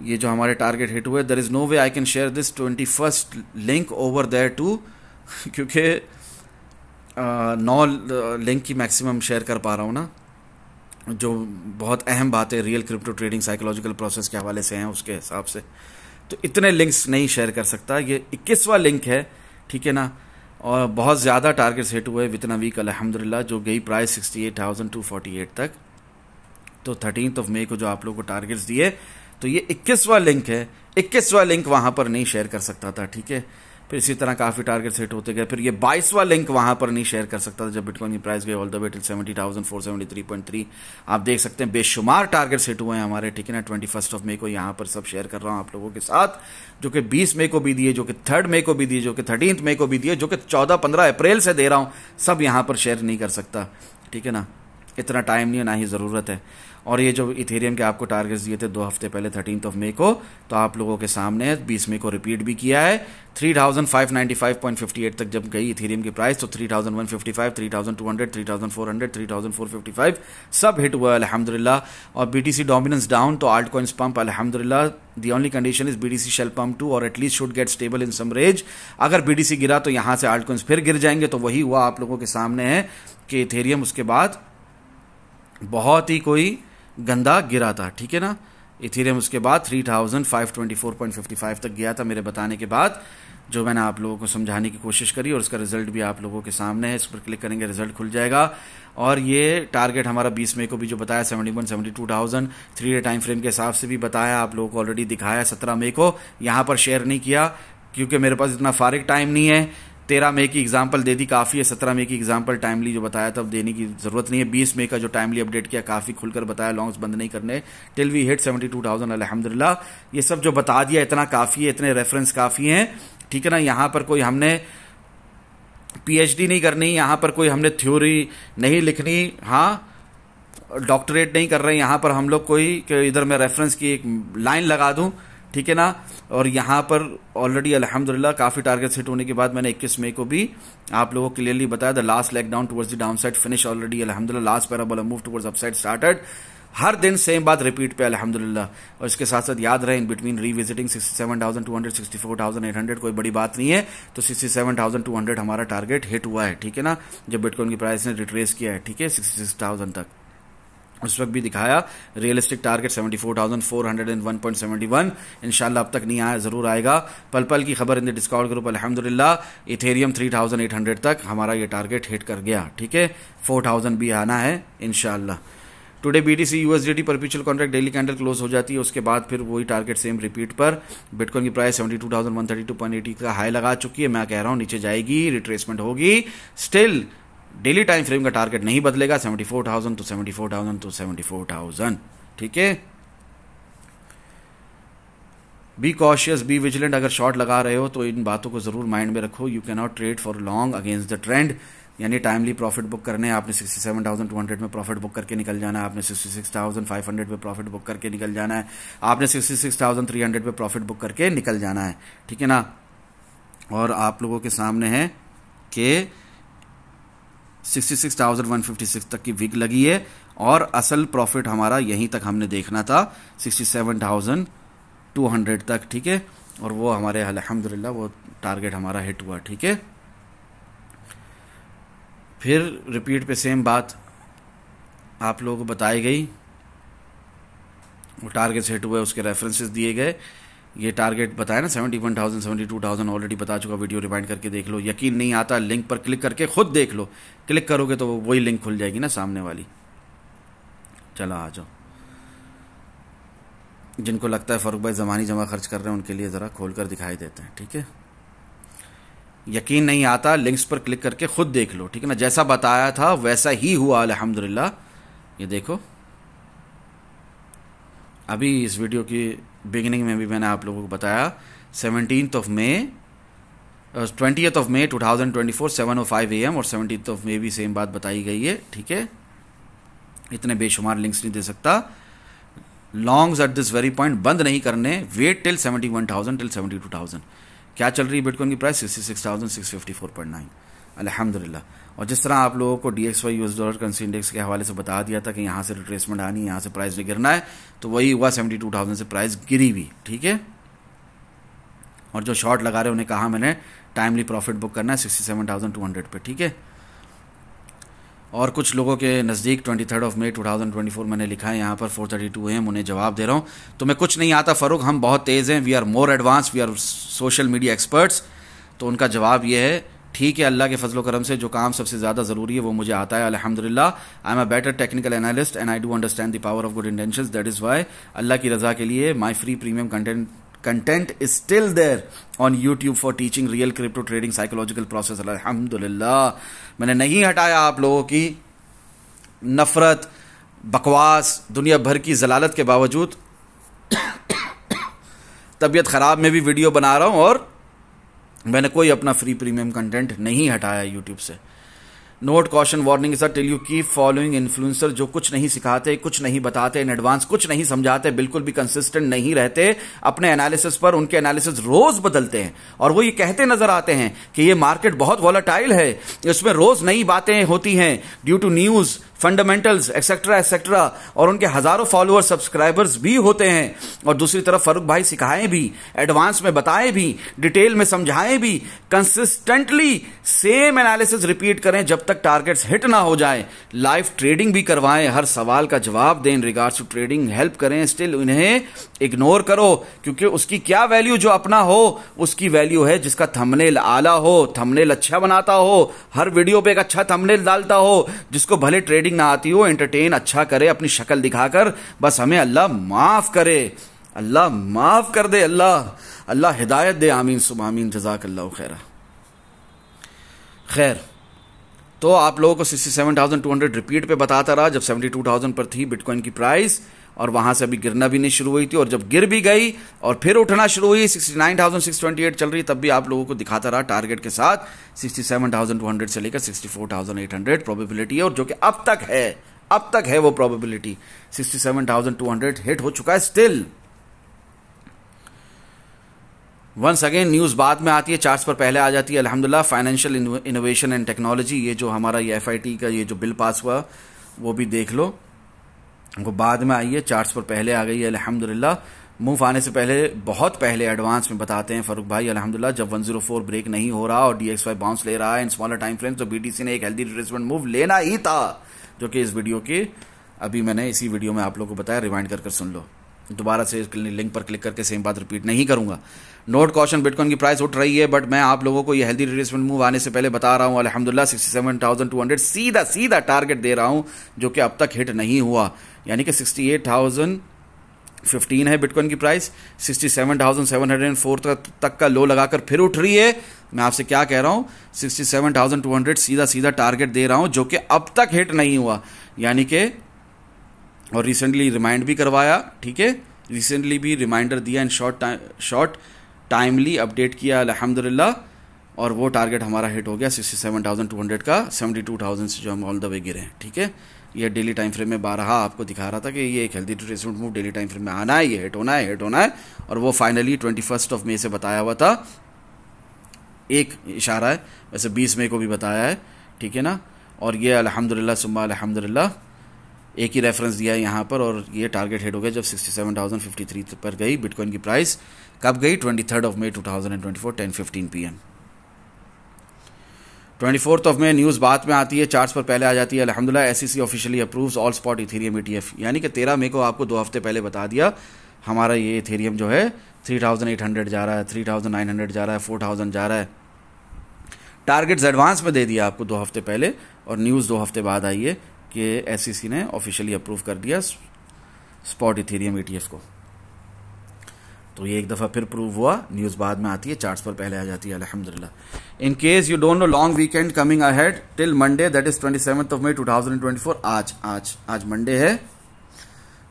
ये जो हमारे टारगेट हिट हुए, there is no way I can share this 21st link over there too, क्योंकि 9 लिंक की मैक्सिमम शेयर कर पा रहा हूँ ना, जो बहुत अहम बात है real crypto trading psychological process के हवाले से हैं उसके हिसाब से, तो इतने लिंक्स नहीं शेयर कर सकता। ये 21वां लिंक है, ठीक है ना। और बहुत ज़्यादा टारगेट्स हिट हुए विद इन अ वीक अल्हम्दुलिल्लाह, जो गई प्राइस 68,248 तक। तो 13th of May को जो आप लोगों को टारगेट्स दिए, तो ये 21वां लिंक है, 21वां लिंक वहां पर नहीं शेयर कर सकता था, ठीक है। फिर इसी तरह काफी टारगेट सेट होते गए। फिर ये 22वां लिंक वहां पर नहीं शेयर कर सकता था जब बिटकॉइन की प्राइस गई ऑल द वे टिल 70,473.3। आप देख सकते हैं बेशुमार टारगेट सेट हुए हैं हमारे, ठीक है ना। 21st of May को यहां पर सब शेयर कर रहा हूं आप लोगों के साथ, जो कि 20 मई को भी दिए, जो कि 3rd May को भी दिए, जो कि 13th May को भी दिए, जो कि 14-15 अप्रैल से दे रहा हूं, सब यहां पर शेयर नहीं कर सकता, ठीक है ना। इतना टाइम नहीं है, ना ही ज़रूरत है। और ये जो इथेरियम के आपको टारगेट्स दिए थे 2 हफ्ते पहले 13 मई को, तो आप लोगों के सामने है, 20 मई को रिपीट भी किया है। 3595.58 तक जब गई इथेरियम की प्राइस, तो 3155, 3200, 3400, 3455 सब हिट हुआ अल्हम्दुलिल्लाह। और बीटीसी डोमिनेंस डाउन, तो आल्ट कॉइन्स पंप अल्हम्दुलिल्लाह। The only condition is BTC shall pump to और at least should get stable in some range. अगर बीटीसी गिरा तो यहां से आल्ट कॉइन्स फिर गिर जाएंगे, तो वही हुआ आप लोगों के सामने है कि इथेरियम उसके बाद बहुत ही कोई गंदा गिरा था, ठीक है ना। इथेरियम उसके बाद 3524.55 तक गया था मेरे बताने के बाद, जो मैंने आप लोगों को समझाने की कोशिश करी, और उसका रिजल्ट भी आप लोगों के सामने है। इस पर क्लिक करेंगे, रिजल्ट खुल जाएगा। और ये टारगेट हमारा 20 मई को भी जो बताया 71-72,000 3 डे टाइम फ्रेम के हिसाब से भी बताया, आप लोगों को ऑलरेडी दिखाया 17 मई को। यहाँ पर शेयर नहीं किया क्योंकि मेरे पास इतना फारिग टाइम नहीं है। 13 मई की एग्जाम्पल दे दी काफ़ी है, 17 मई की एग्जाम्पल टाइमली जो बताया तब देने की ज़रूरत नहीं है। 20 मई का जो टाइमली अपडेट किया काफ़ी खुलकर बताया, लॉन्ग्स बंद नहीं करने टिल वी हिट 72,000 अल्हम्दुलिल्लाह। ये सब जो बता दिया इतना काफ़ी है, इतने रेफरेंस काफ़ी हैं, ठीक है ना। यहाँ पर कोई हमने पीएचडी नहीं करनी, यहाँ पर कोई हमने थ्योरी नहीं लिखनी, हाँ डॉक्टरेट नहीं कर रहे हैं यहाँ पर हम लोग कोई कि इधर मैं रेफरेंस की एक लाइन लगा दूं, ठीक है ना। और यहाँ पर ऑलरेडी अल्हम्दुलिल्लाह काफ़ी टारगेट्स हिट होने के बाद मैंने 21 मई को भी आप लोगों को क्लियरली बताया, the last leg down towards the down side finish already अल्हम्दुलिल्लाह, last parabola move towards upside started. हर दिन सेम बात रिपीट पे अल्हम्दुलिल्लाह। और इसके साथ साथ याद रहे इन बिटवीन रीविजिटिंग 67,200, 64,800 कोई बड़ी बात नहीं है। तो 67,200 हमारा टारगेट हिट हुआ है, ठीक है ना, जब बिटकॉइन की प्राइस ने रिट्रेस किया है, ठीक है 66,000 तक। उस वक्त भी दिखाया रियलिस्टिक टारगेट 74,401.71। इंशाल्लाह अब तक नहीं आया, जरूर आएगा। पल पल की खबर इन द डिस्काउंट ग्रुप अल्हम्दुलिल्लाह। इथेरियम 3,800 तक हमारा ये टारगेट हिट कर गया, ठीक है। 4,000 भी आना है इंशाल्लाह। Today BTC USDT perpetual contract daily candle close हो जाती है, उसके बाद फिर वही टारगेट सेम रिपीट पर। बिटकॉइन की प्राइस 72,132.80 का हाई लगा चुकी है। मैं कह रहा हूं नीचे जाएगी, रिट्रेसमेंट होगी। स्टिल डेली टाइम फ्रेम का टारगेट नहीं बदलेगा, 74,000 तो 74,000 तो 74,000, ठीक है। Be cautious, be vigilant. अगर शॉर्ट लगा रहे हो तो इन बातों को जरूर माइंड में रखो। You can not trade for long against the trend, यानी टाइमली प्रॉफिट बुक करने हैं। आपने 67,200 में प्रॉफिट बुक करके निकल जाना है, आपने 66,500 पे प्रॉफिट बुक करके निकल जाना है, आपने 66,300 पे प्रॉफिट बुक करके निकल जाना है, ठीक है ना। और आप लोगों के सामने है कि 66,156 तक की विग लगी है, और असल प्रॉफिट हमारा यहीं तक हमने देखना था 67,200 तक, ठीक है। और वो हमारे अल्हम्दुलिल्लाह वो टारगेट हमारा हिट हुआ, ठीक है। फिर रिपीट पे सेम बात आप लोगों को बताई गई, वो टारगेट हिट हुए, उसके रेफरेंसेस दिए गए। ये टारगेट बताया ना 71,000, 72,000 ऑलरेडी बता चुका, वीडियो रिवाइंड करके देख लो। यकीन नहीं आता लिंक पर क्लिक करके खुद देख लो, क्लिक करोगे तो वही लिंक खुल जाएगी ना सामने वाली। चलो आ जाओ, जिनको लगता है फारूक भाई ज़मानी जमा खर्च कर रहे हैं उनके लिए ज़रा खोल कर दिखाई देते हैं, ठीक है। यकीन नहीं आता लिंक्स पर क्लिक करके खुद देख लो, ठीक है ना। जैसा बताया था वैसा ही हुआ अल्हम्दुलिल्लाह। ये देखो, अभी इस वीडियो की बिगिनिंग में भी मैंने आप लोगों को बताया 20th मई 2024 7:05 AM, और 17th मई भी सेम बात बताई गई है, ठीक है। इतने बेशुमार लिंक्स नहीं दे सकता। Longs at this very point बंद नहीं करने, वेट टिल 71,000 टिल 72,000। क्या चल रही है बिटकॉइन की प्राइस 66,654.9 अल्हम्दुलिल्लाह। और जिस तरह आप लोगों को DXY US dollar currency index के हवाले से बता दिया था कि यहाँ से रिट्रेसमेंट आनी, यहाँ से प्राइस भी गिरना है, तो वही हुआ, 72,000 से प्राइस गिरी भी, ठीक है। और जो शॉर्ट लगा रहे उन्हें कहा मैंने टाइमली प्रॉफिट बुक करना है 67,200 पे, ठीक है। और कुछ लोगों के नज़दीक 23 मई 2024 मैंने लिखा है यहाँ पर 4:32 AM, उन्हें जवाब दे रहा हूँ। तो मैं कुछ नहीं आता फ़ारूक, हम बहुत तेज़ हैं, we are more advance, we are social media experts. तो उनका जवाब ये है, ठीक है, अल्लाह के फजलो करम से जो काम सबसे ज़्यादा ज़रूरी है वो मुझे आता है अल्हम्दुलिल्लाह। I am a better technical analyst and I do understand the power of good intentions, that is why अल्लाह की रज़ा के लिए my free premium content is still there on YouTube for teaching real crypto trading psychological process। अल्हम्दुलिल्लाह मैंने नहीं हटाया आप लोगों की नफरत, बकवास, दुनिया भर की जलालत के बावजूद तबीयत ख़राब में भी वीडियो बना रहा हूँ, और मैंने कोई अपना फ्री प्रीमियम कंटेंट नहीं हटाया यूट्यूब से। Note caution warning sir, till you keep following influencer जो कुछ नहीं सिखाते, कुछ नहीं बताते इन एडवांस, कुछ नहीं समझाते, बिल्कुल भी कंसिस्टेंट नहीं रहते अपने एनालिसिस पर, उनके एनालिसिस रोज बदलते हैं और वो ये कहते नजर आते हैं कि ये मार्केट बहुत वॉलेटाइल है, इसमें रोज नई बातें होती हैं due to news, fundamentals etcetera etcetera, और उनके हजारों फॉलोअर्स सब्सक्राइबर्स भी होते हैं। और दूसरी तरफ फारूक भाई सिखाएं भी, एडवांस में बताएं भी, डिटेल में समझाएं भी, कंसिस्टेंटली सेम एनालिसिस रिपीट करें जब तक टारगेट्स हिट ना हो जाए, लाइव ट्रेडिंग भी करवाएं, हर सवाल का जवाब दें in regards to trading, help करें, स्टिल उन्हें इग्नोर करो क्योंकि उसकी क्या वैल्यू, जो अपना हो उसकी वैल्यू है जिसका थंबनेल आला हो, थंबनेल अच्छा बनाता हो, हर वीडियो पे एक अच्छा थंबनेल डालता हो, जिसको भले ट्रेडिंग ना आती हो एंटरटेन अच्छा करे अपनी शक्ल दिखाकर, बस हमें अल्लाह माफ करे, अल्लाह माफ कर दे, अल्लाह हिदायत दे, आमीन सुबह आमीन, जज़ाकल्लाहु खैरा। खैर, तो आप लोगों को 67,200 रिपीट पे बताता रहा जब 72,000 पर थी बिटकॉइन की प्राइस, और वहां से अभी गिरना भी नहीं शुरू हुई थी, और जब गिर भी गई और फिर उठना शुरू हुई 69,628 चल रही, तब भी आप लोगों को दिखाता रहा टारगेट के साथ 67,200 से लेकर 64,800 प्रोबेबिलिटी है, और जो कि अब तक है वो प्रोबेबिलिटी 67,200 हिट हो चुका है स्टिल। वंस अगेन न्यूज बाद में आती है, चार्ट्स पर पहले आ जाती है अल्हम्दुलिल्लाह। फाइनेंशियल इनोवेशन एंड टेक्नोलॉजी, ये जो हमारा ये FIT का ये जो बिल पास हुआ वो भी देख लो, वो बाद में आई है, चार्ट्स पर पहले आ गई है अल्हम्दुलिल्लाह। मूव आने से पहले, बहुत पहले एडवांस में बताते हैं फारूक भाई अल्हम्दुलिल्लाह, जब 104 ब्रेक नहीं हो रहा और DXY बाउंस ले रहा है इन स्मॉलर टाइम फ्रेम, तो BTC ने एक हेल्दी रिट्रेसमेंट मूव लेना ही था, जो कि इस वीडियो के अभी मैंने इसी वीडियो में आप लोगों को बताया, रिवाइंड कर सुन लो, दोबारा से लिंक पर क्लिक करके सेम बात रिपीट नहीं करूंगा। नोट कॉशन, बिटकॉइन की प्राइस उठ रही है, बट मैं आप लोगों को ये हेल्दी रिट्रेसमेंट मूव आने से पहले बता रहा हूं अल्हम्दुलिल्लाह 67,200 सीधा टारगेट दे रहा हूं, जो कि अब तक हिट नहीं हुआ, यानी कि 68,015 है बिटकॉइन की प्राइस, 67,704 तक का लो लगाकर फिर उठ रही है। मैं आपसे क्या कह रहा हूं, 67,200 सीधा टारगेट दे रहा हूं, जो कि अब तक हिट नहीं हुआ, यानी कि, और रिसेंटली रिमाइंड भी करवाया, ठीक है, रिसेंटली भी रिमाइंडर दिया, इन शॉर्ट टाइमली अपडेट किया अल्हम्दुलिल्लाह, और वो टारगेट हमारा हिट हो गया 67,200 का, 72,000 से जो हम ऑल द वे गिरे हैं, ठीक है। ये डेली टाइम फ्रेम में 12 आपको दिखा रहा था कि ये एक healthy retracement move daily time frame में आना है, ये हिट होना है, और वो फाइनली 21 मई से बताया हुआ था, एक इशारा है, वैसे 20 मई को भी बताया है, ठीक है ना, और ये अल्हम्दुलिल्लाह सुम्मा अल्हम्दुलिल्लाह एक ही रेफरेंस दिया है यहाँ पर, और ये टारगेट हिट हो गया जब 67,053 पर गई बिटकॉइन की प्राइस। कब गई? 23 मई 2024 10:15 PM। 24 मई न्यूज़ बाद में आती है, चार्ट्स पर पहले आ जाती है अल्हम्दुलिल्लाह। SEC officially approves all spot Ethereum ETF, यानी कि 13 मई को आपको 2 हफ्ते पहले बता दिया हमारा ये इथेरियम जो है 3,800 जा रहा है, 3,900 जा रहा है, 4,000 जा रहा है, टारगेट्स एडवांस में दे दिया आपको 2 हफ्ते पहले, और न्यूज़ 2 हफ्ते बाद आई है कि SEC ने ऑफिशियली अप्रूव कर दिया स्पॉट इथेरियम ETF को। तो ये एक दफ़ा फिर प्रूव हुआ, न्यूज़ बाद में आती है, चार्ट्स पर पहले आ जाती है अल्हम्दुलिल्लाह। In case you don't know, long weekend coming ahead till Monday, that is 27 मई 2024। आज मंडे है।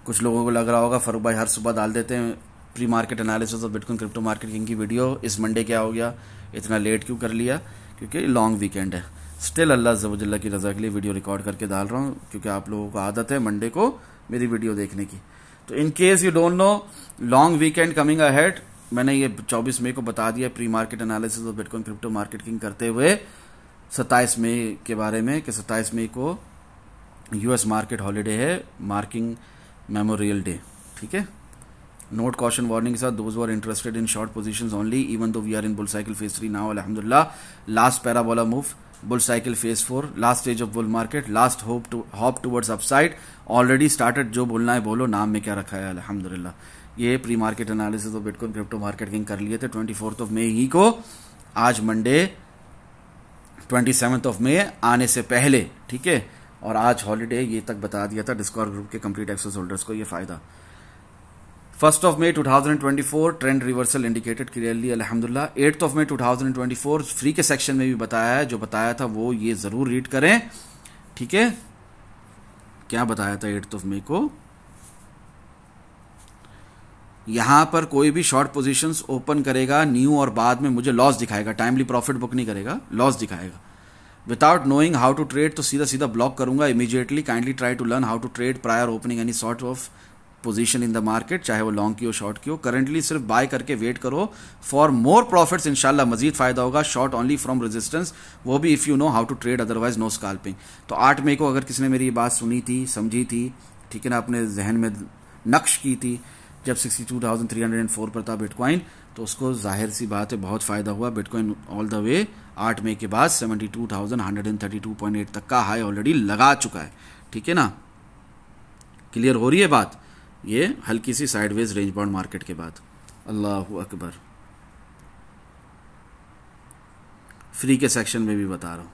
कुछ लोगों को लग रहा होगा फारूक भाई हर सुबह डाल देते हैं प्री मार्केट एनालिसिस और बिटकॉइन क्रिप्टो मार्केट किंग की वीडियो, इस मंडे क्या हो गया, इतना लेट क्यों कर लिया? क्योंकि लॉन्ग वीकेंड है। स्टिल अल्लाह ज़वजल्ला की रज़ा के लिए वीडियो रिकॉर्ड करके डाल रहा हूँ, क्योंकि आप लोगों को आदत है मंडे को मेरी वीडियो देखने की। तो in case you don't know, long weekend coming ahead, मैंने ये 24 मई को बता दिया प्री मार्केट एनालिसिस और बिटकॉइन क्रिप्टो मार्केट किंग करते हुए 27 मई के बारे में, कि 27 मई को US मार्केट हॉलीडे है, मार्किंग मेमोरियल डे, ठीक है। नोट कॉशन वार्निंग के साथ, those were interested in short positions only, even though we are in bull cycle phase 3 now अल्हम्दुलिल्लाह, last parabola move, bull cycle phase 4, last stage of bull market, last hop towards upside, already started. जो बोलना है बोलो, नाम में क्या रखा है अल्हम्दुलिल्लाह। ये प्री मार्केट एनालिसिस और बिटकॉइन क्रिप्टो मार्केट किंग कर लिए थे 24 मई ही को। आज मंडे 27 मई आने से पहले, ठीक है, और आज हॉलीडे, ये तक बता दिया था डिस्कॉर्ड ग्रुप के कंप्लीट एक्सेस होल्डर्स को ये फायदा। 1 मई 2024 ट्रेंड रिवर्सल इंडिकेटेड क्लियरली अल्हम्दुलिल्लाह। 8 मई 2024 फ्री के सेक्शन में भी बताया है, जो बताया था वो ये जरूर रीड करें, ठीक है। क्या बताया था 8 मई को? यहां पर कोई भी शॉर्ट पोजीशंस ओपन करेगा न्यू और बाद में मुझे लॉस दिखाएगा, टाइमली प्रॉफिट बुक नहीं करेगा, लॉस दिखाएगा। Without knowing how to trade तो सीधा सीधा ब्लॉक करूंगा immediately. Kindly try to learn how to trade prior opening any sort of position in the market, चाहे वो लॉन्ग की हो शॉर्ट की हो। करंटली सिर्फ बाय करके वेट करो फॉर मोर प्रॉफिट्स, इंशाल्लाह मजीद फायदा होगा। शॉर्ट ओनली फ्रॉम रेजिस्टेंस, वो भी if you know how to trade, otherwise no scalping. तो 8 मई को अगर किसी ने मेरी बात सुनी थी, समझी थी, ठीक है ना, अपने जहन में नक्श की थी जब 62,304 पर था बिटकॉइन, तो उसको जाहिर सी बात है बहुत फायदा हुआ। बिटकॉइन ऑल द वे 8 मई के बाद 72,132.8 तक का हाई ऑलरेडी लगा चुका है, ठीक है ना। क्लियर हो रही है बात? ये हल्की सी साइडवेज रेंज बाउंड मार्केट के बाद। अल्लाह अकबर। फ्री के सेक्शन में भी बता रहा हूं,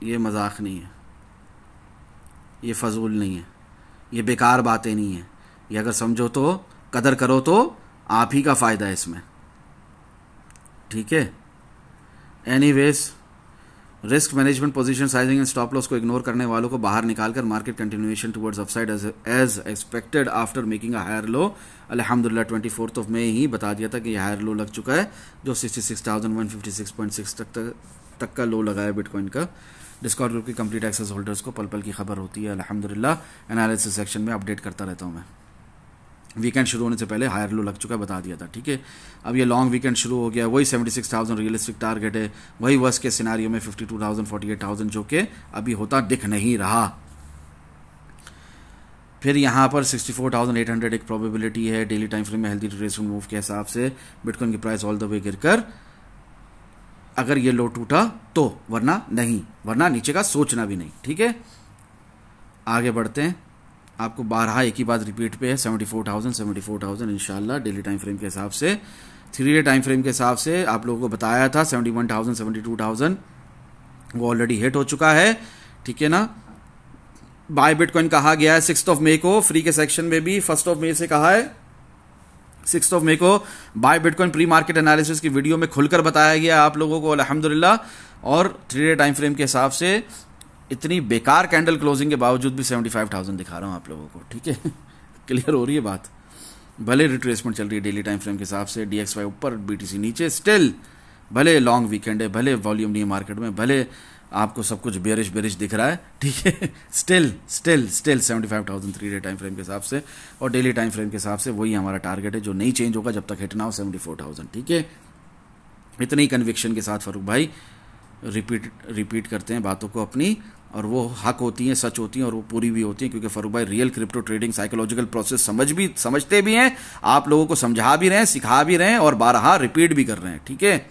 ये मजाक नहीं है, ये फजूल नहीं है, ये बेकार बातें नहीं है। ये अगर समझो तो, कदर करो तो आप ही का फायदा है इसमें, ठीक है। Anyways, risk management, position sizing and stop loss को इग्नोर करने वालों को बाहर निकालकर market continuation towards upside as expected after making a higher low. अल्हम्दुलिल्लाह 24 मई ही बता दिया था कि हायर लो लग चुका है, जो 66,156.6 तक का लो लगा है बिटकॉइन का। डिस्कॉर्ड ग्रुप की कंप्लीट एक्सेस होल्डर्स को पल पल की खबर होती है अल्हम्दुलिल्लाह। एनालिसिस सेक्शन में अपडेट करता रहता हूँ मैं। वीकेंड शुरू होने से पहले हायर लो लग चुका है, बता दिया था, ठीक है। अब ये लॉन्ग वीकेंड शुरू हो गया, वही 76,000 रियलिस्टिक टारगेट है, वही वर्स्ट के सिनेरियो में 52,000 48,000 जो कि अभी होता दिख नहीं रहा। फिर यहाँ पर 64,800 एक प्रोबेबिलिटी है डेली टाइम फ्रेम में हेल्दी रिट्रेसमेंट मूव के हिसाब से बिटकॉइन की प्राइस ऑल द वे गिरकर अगर ये लो टूटा तो, वरना नहीं, वरना नीचे का सोचना भी नहीं, ठीक है। आगे बढ़ते हैं। आपको 12 एक ही बात रिपीट पे है, 74,000 इंशाल्लाह डेली टाइम फ्रेम के हिसाब से। 3 डे टाइम फ्रेम के हिसाब से आप लोगों को बताया था 71,000 72,000 वो ऑलरेडी हिट हो चुका है, ठीक है ना। बाय बिटकॉइन कहा गया है 6 मई को, फ्री के सेक्शन में भी 1 मई से कहा है। 6 मई को buy bitcoin pre market analysis की वीडियो में खुलकर बताया गया आप लोगों को अल्हम्दुलिल्लाह। और 3 डे टाइम फ्रेम के हिसाब से इतनी बेकार कैंडल क्लोजिंग के बावजूद भी 75,000 दिखा रहा हूं आप लोगों को, ठीक है। क्लियर हो रही है बात? भले रिट्रेसमेंट चल रही है डेली टाइम फ्रेम के हिसाब से, DXY ऊपर BTC नीचे, स्टिल भले लॉन्ग वीकेंड है, भले वॉल्यूम नहीं है मार्केट में, भले आपको सब कुछ बेरिश दिख रहा है, ठीक है, स्टिल 75,000 3 डे टाइम फ्रेम के हिसाब से। और डेली टाइम फ्रेम के हिसाब से वही हमारा टारगेट है जो नहीं चेंज होगा जब तक हिट ना हो, 74,000, ठीक है। इतनी कन्विक्शन के साथ फारूक भाई रिपीट करते हैं बातों को अपनी, और वो हक होती हैं, सच होती हैं, और वो पूरी भी होती हैं, क्योंकि फारूक भाई real crypto trading psychological process समझते भी हैं, आप लोगों को समझा भी रहे हैं, सिखा भी रहे हैं, और बारहा रिपीट भी कर रहे हैं, ठीक है।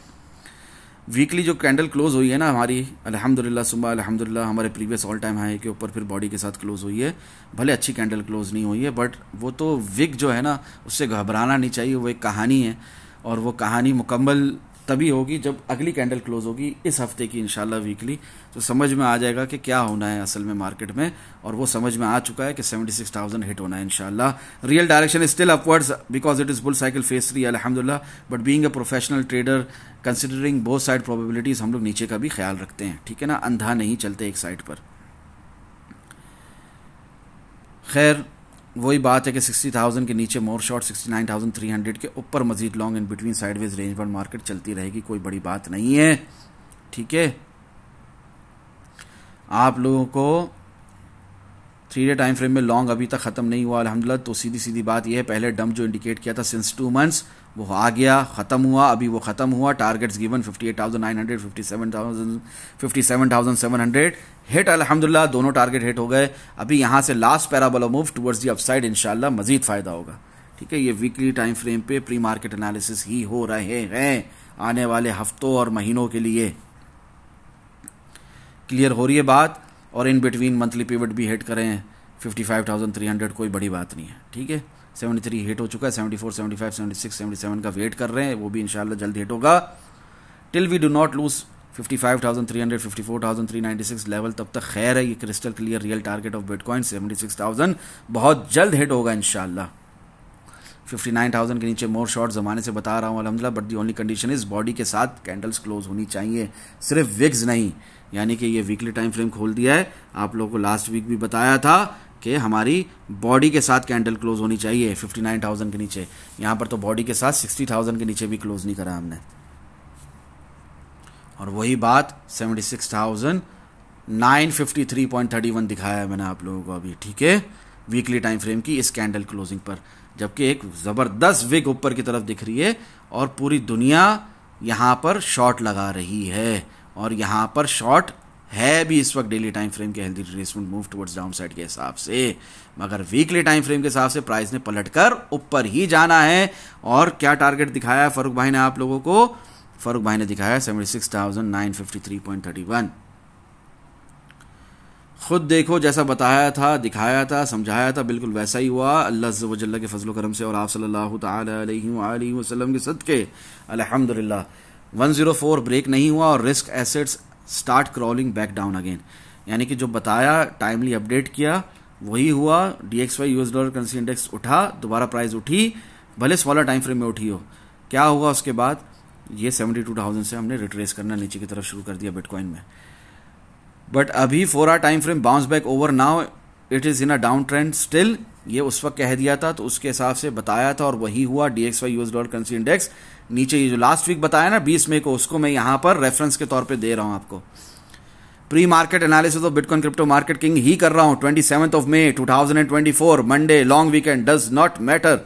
वीकली जो कैंडल क्लोज हुई है ना हमारी, अल्हम्दुलिल्लाह सुम्मा अल्हम्दुलिल्लाह, हमारे प्रीवियस ऑल टाइम हाई के ऊपर फिर बॉडी के साथ क्लोज हुई है। भले अच्छी कैंडल क्लोज नहीं हुई है, बट वो तो विक जो है ना, उससे घबराना नहीं चाहिए, वो एक कहानी है, और वो कहानी मुकम्मल तभी होगी जब अगली कैंडल क्लोज होगी इस हफ्ते की इंशाल्लाह वीकली, तो समझ में आ जाएगा कि क्या होना है असल में मार्केट में। और वो समझ में आ चुका है कि 76,000 हिट होना है इंशाल्लाह। Real direction is still upwards because it is bull cycle phase 3 अल्हम्दुलिल्लाह, but being a professional trader considering both side probabilities, हम लोग नीचे का भी ख्याल रखते हैं, ठीक है ना, अंधा नहीं चलते एक साइड पर। खैर वही बात है कि 60,000 के नीचे मोर शॉर्ट, 69,300 के ऊपर मजीद long in between sideways range bound market चलती रहेगी, कोई बड़ी बात नहीं है, ठीक है। आप लोगों को 3 डे टाइम फ्रेम में लॉन्ग अभी तक खत्म नहीं हुआ अल्हम्दुलिल्लाह, तो सीधी बात यह है, पहले डंप जो इंडिकेट किया था सिंस 2 मंथ्स वो आ गया, खत्म हुआ, अभी वो खत्म हुआ। टारगेट्स गिवन 58,900 57,700 हिट, अल्हम्दुलिल्लाह दोनों टारगेट हिट हो गए। अभी यहां से last parabola move towards the upside, इंशाल्लाह मजीद फायदा होगा, ठीक है। ये वीकली टाइम फ्रेम पे प्री मार्केट एनालिसिस ही हो रहे हैं आने वाले हफ्तों और महीनों के लिए। क्लियर हो रही है बात? और इन बिटवीन मंथली पिवट भी हिट करें 55,300, कोई बड़ी बात नहीं है, ठीक है। 73 हिट हो चुका है, 74 75 76 77 का वेट कर रहे हैं, वो भी इंशाल्लाह जल्द हिट होगा। Till we do not lose 55,300 54,396 level, तब तक खैर है। ये crystal clear real target of bitcoin 76,000 बहुत जल्द हिट होगा इंशाल्लाह। 59,000 के नीचे मोर शॉर्ट जमाने से बता रहा हूँ अल्हम्दुलिल्लाह, but the only condition is body के साथ कैंडल्स क्लोज होनी चाहिए, सिर्फ विग्स नहीं। यानी कि ये वीकली टाइम फ्रेम खोल दिया है, आप लोगों को लास्ट वीक भी बताया था कि हमारी बॉडी के साथ कैंडल क्लोज होनी चाहिए 59,000 के नीचे। यहाँ पर तो बॉडी के साथ 60,000 के नीचे भी क्लोज नहीं करा हमने, और वही बात 76,953.31 दिखाया है मैंने आप लोगों को अभी, ठीक है, वीकली टाइम फ्रेम की इस कैंडल क्लोजिंग पर, जबकि एक ज़बरदस्त विग ऊपर की तरफ दिख रही है और पूरी दुनिया यहाँ पर शॉर्ट लगा रही है, और यहाँ पर शॉर्ट है भी इस वक्त डेली टाइम फ्रेम के healthy retracement move towards down side के हिसाब से, मगर वीकली टाइम फ्रेम के हिसाब से प्राइस ने पलटकर ऊपर ही जाना है। और क्या टारगेट दिखाया है फारूक भाई ने आप लोगों को? फारूक भाई ने दिखाया 76,953.31। खुद देखो, जैसा बताया था, दिखाया था, समझाया था, बिल्कुल वैसा ही हुआ अल्लाह अज़्ज़ व जल्ल के फजल करम से और आप सल्लल्लाहु तआला अलैहि वसल्लम के सदके अल्हम्दुलिल्लाह 104 ब्रेक नहीं हुआ और risk assets start crawling back down again. यानी कि जो बताया, टाइमली अपडेट किया, वही हुआ। DXY US dollar currency index उठा, दोबारा प्राइस उठी, भले स्मॉलर टाइम फ्रेम में उठी हो। क्या हुआ उसके बाद? ये 72,000 से हमने रिट्रेस करना नीचे की तरफ शुरू कर दिया बिटकॉइन में। बट अभी 4 hour time frame bounce back over, now it is in a down trend still. ये उस वक्त कह दिया था तो उसके हिसाब से बताया था और वही हुआ। DXY US dollar currency index नीचे, ये जो लास्ट वीक बताया ना 20 मई को, उसको मैं यहां पर रेफरेंस के तौर पे दे रहा हूं आपको। Pre market analysis of bitcoin crypto market king ही कर रहा हूं। 27 मई 2024 Monday, long weekend, does not matter,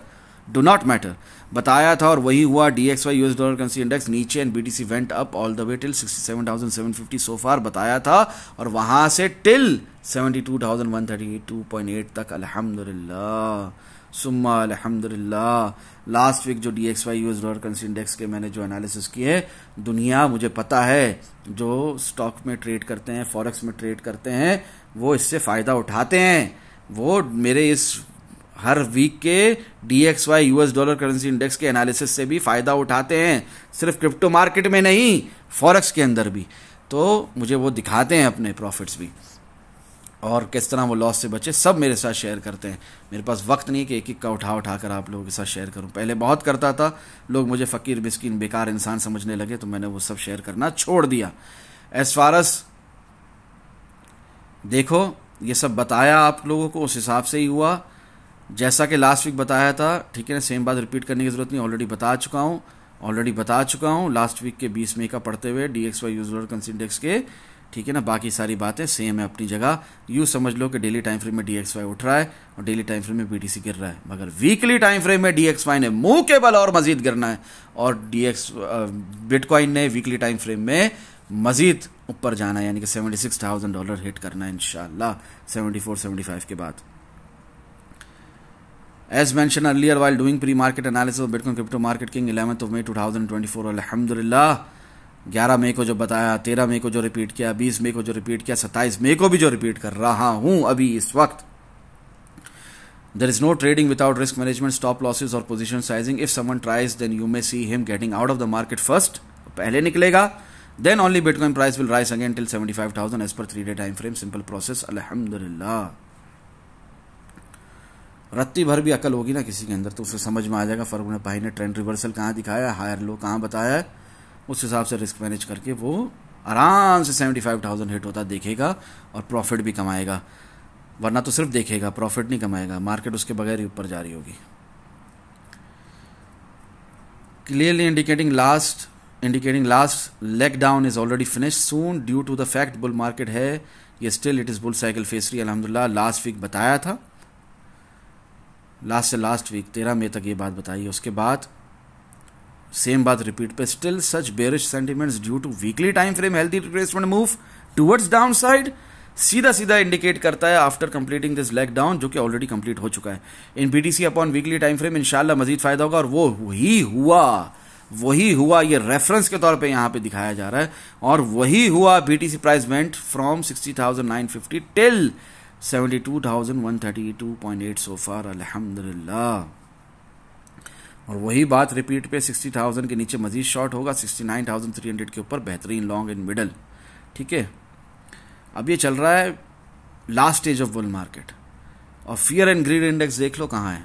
do not matter, बताया था और वही हुआ। DXY US dollar currency index नीचे and BTC went up all the way till 67,750 so far, बताया था, और वहां से टिल 72,132.8 तक। अल्हम्दुलिल्लाह सुम्मा अल्हम्दुलिल्लाह। लास्ट वीक जो DXY US dollar currency index के मैंने जो एनालिसिस किए, दुनिया, मुझे पता है, जो स्टॉक में ट्रेड करते हैं, फॉरेक्स में ट्रेड करते हैं, वो इससे फायदा उठाते हैं। वो मेरे इस हर वीक के DXY US dollar currency index के एनालिसिस से भी फायदा उठाते हैं, सिर्फ क्रिप्टो मार्केट में नहीं, फॉरेक्स के अंदर भी। तो मुझे वो दिखाते हैं अपने प्रॉफिट्स भी, और किस तरह वो लॉस से बचे, सब मेरे साथ शेयर करते हैं। मेरे पास वक्त नहीं है कि एक एक का उठा कर आप लोगों के साथ शेयर करूं। पहले बहुत करता था, लोग मुझे फ़कीर मिस्कीन बेकार इंसान समझने लगे, तो मैंने वो सब शेयर करना छोड़ दिया। एज फार एज देखो, ये सब बताया आप लोगों को, उस हिसाब से ही हुआ जैसा कि लास्ट वीक बताया था, ठीक है ना। सेम बात रिपीट करने की जरूरत नहीं, ऑलरेडी बता चुका हूं लास्ट वीक के 20 मई का पढ़ते हुए DXY US dollar currency index के, ठीक है ना। बाकी सारी बातें सेम है अपनी जगह। यूँ समझ लो कि डेली टाइम फ्रेम में DXY उठ रहा है और डेली टाइम फ्रेम में BTC गिर रहा है, मगर वीकली टाइम फ्रेम में DXY ने मुंह के बल और मजीद गिरना है, और बिटकॉइन ने वीकली टाइम फ्रेम में मजीद ऊपर जाना है, यानी कि $76,000 हिट करना है इंशाल्लाह 74-75 के बाद। As mentioned earlier while doing pre-market analysis of Bitcoin Crypto Market King 11th of May 2024, अल्हम्दुलिल्लाह 11 मई को जो बताया, 13 मई को जो रिपीट किया, 20 मई को जो रिपीट किया, 27 मई को भी जो रिपीट कर रहा हूं अभी इस वक्त। There is no trading without risk management, stop losses or position sizing. If someone tries, then you may see him getting out of the market first. पहले निकलेगा, then only Bitcoin price will rise again till 75,000 as per 3-day time frame. Simple process. अल्हम्दुलिल्लाह। रत्ती भर भी अकल होगी ना किसी के अंदर, तो उसे समझ में आ जाएगा फारूक भाई ने ट्रेंड रिवर्सल कहाँ दिखाया है, हायर लो कहाँ बताया है, उस हिसाब से रिस्क मैनेज करके वो आराम से 75,000 हिट होता देखेगा और प्रॉफिट भी कमाएगा। वरना तो सिर्फ देखेगा, प्रॉफिट नहीं कमाएगा, मार्केट उसके बगैर ही ऊपर जा रही होगी। Clearly indicating last leg down is already finish soon due to the fact bull market है ये, still it is bull cycle phase रही। अल्हम्दुलिल्लाह लास्ट वीक बताया था, लास्ट वीक 13 मई तक ये बात बताई है। उसके बाद सेम बात रिपीट पे, still such bearish sentiments due to weekly time frame healthy retracement move towards down side, सीधा इंडिकेट करता है after completing this leg down, जो कि ऑलरेडी कंप्लीट हो चुका है। In BTC upon weekly time frame इंशाल्लाह मजीद फायदा होगा, और वो वही हुआ, ये रेफरेंस के तौर पे यहां पे दिखाया जा रहा है, और वही हुआ। BTC price went from 60,950 till 72,132.8 so far, अल्हम्दुलिल्लाह। और वही बात रिपीट पे, 60,000 के नीचे मजीद शॉर्ट होगा, 69,300 के ऊपर बेहतरीन लॉन्ग इन मिडल, ठीक है। अब ये चल रहा है last stage of bull market, और फियर एंड ग्रीड इंडेक्स देख लो कहाँ है,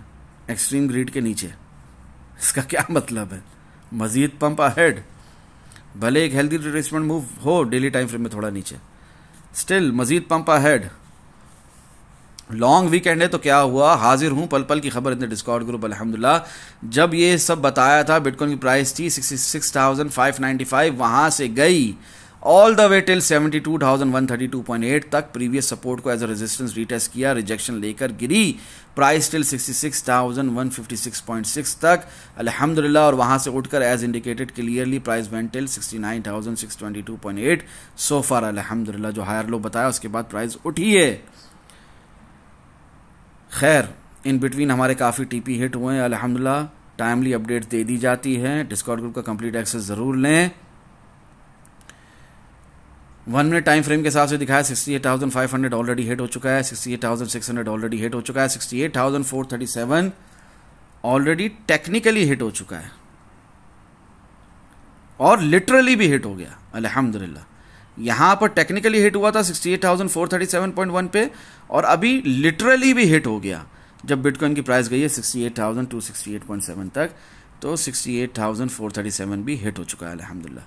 एक्सट्रीम ग्रीड के नीचे। इसका क्या मतलब है? मजीद पंप अहेड, भले एक हेल्दी रिट्रेसमेंट मूव हो डेली टाइम फ्रेम में थोड़ा नीचे, स्टिल मजीद पंप अहेड। लॉन्ग वीकेंड है तो क्या हुआ, हाजिर हूं पल पल की खबर इतने डिस्कॉर्ड ग्रुप अल्हम्दुलिल्लाह। जब ये सब बताया था बिटकॉइन की प्राइस थी 66,595, वहां से गई ऑल द वे टिल 72,132.8 तक, प्रीवियस सपोर्ट को एज अ रेजिस्टेंस रीटेस्ट किया, रिजेक्शन लेकर गिरी प्राइस टिल 66,156.6 तक अल्हम्दुलिल्लाह, और वहां से उठकर as indicated clearly price went till 69,622.8 so far अल्हम्दुलिल्लाह। जो हायर लो बताया उसके बाद प्राइस उठी है। खैर इन बिटवीन हमारे काफ़ी टीपी हिट हुए हैं अल्हम्दुलिल्लाह, टाइमली अपडेट दे दी जाती है, डिस्कॉर्ड ग्रुप का कंप्लीट एक्सेस ज़रूर लें। 1 मिनट टाइम फ्रेम के हिसाब से दिखाया 68,500 ऑलरेडी हिट हो चुका है, 68,600 ऑलरेडी हिट हो चुका है, 68,437 ऑलरेडी टेक्निकली हिट हो चुका है और लिटरली भी हिट हो गया अल्हम्दुलिल्लाह। यहां पर टेक्निकली हिट हुआ था 68,437.1 पे, और अभी लिटरली भी हिट हो गया जब बिटकॉइन की प्राइस गई है 68,268.7 तक, तो 68,437 भी हिट हो चुका है अल्हम्दुलिल्लाह।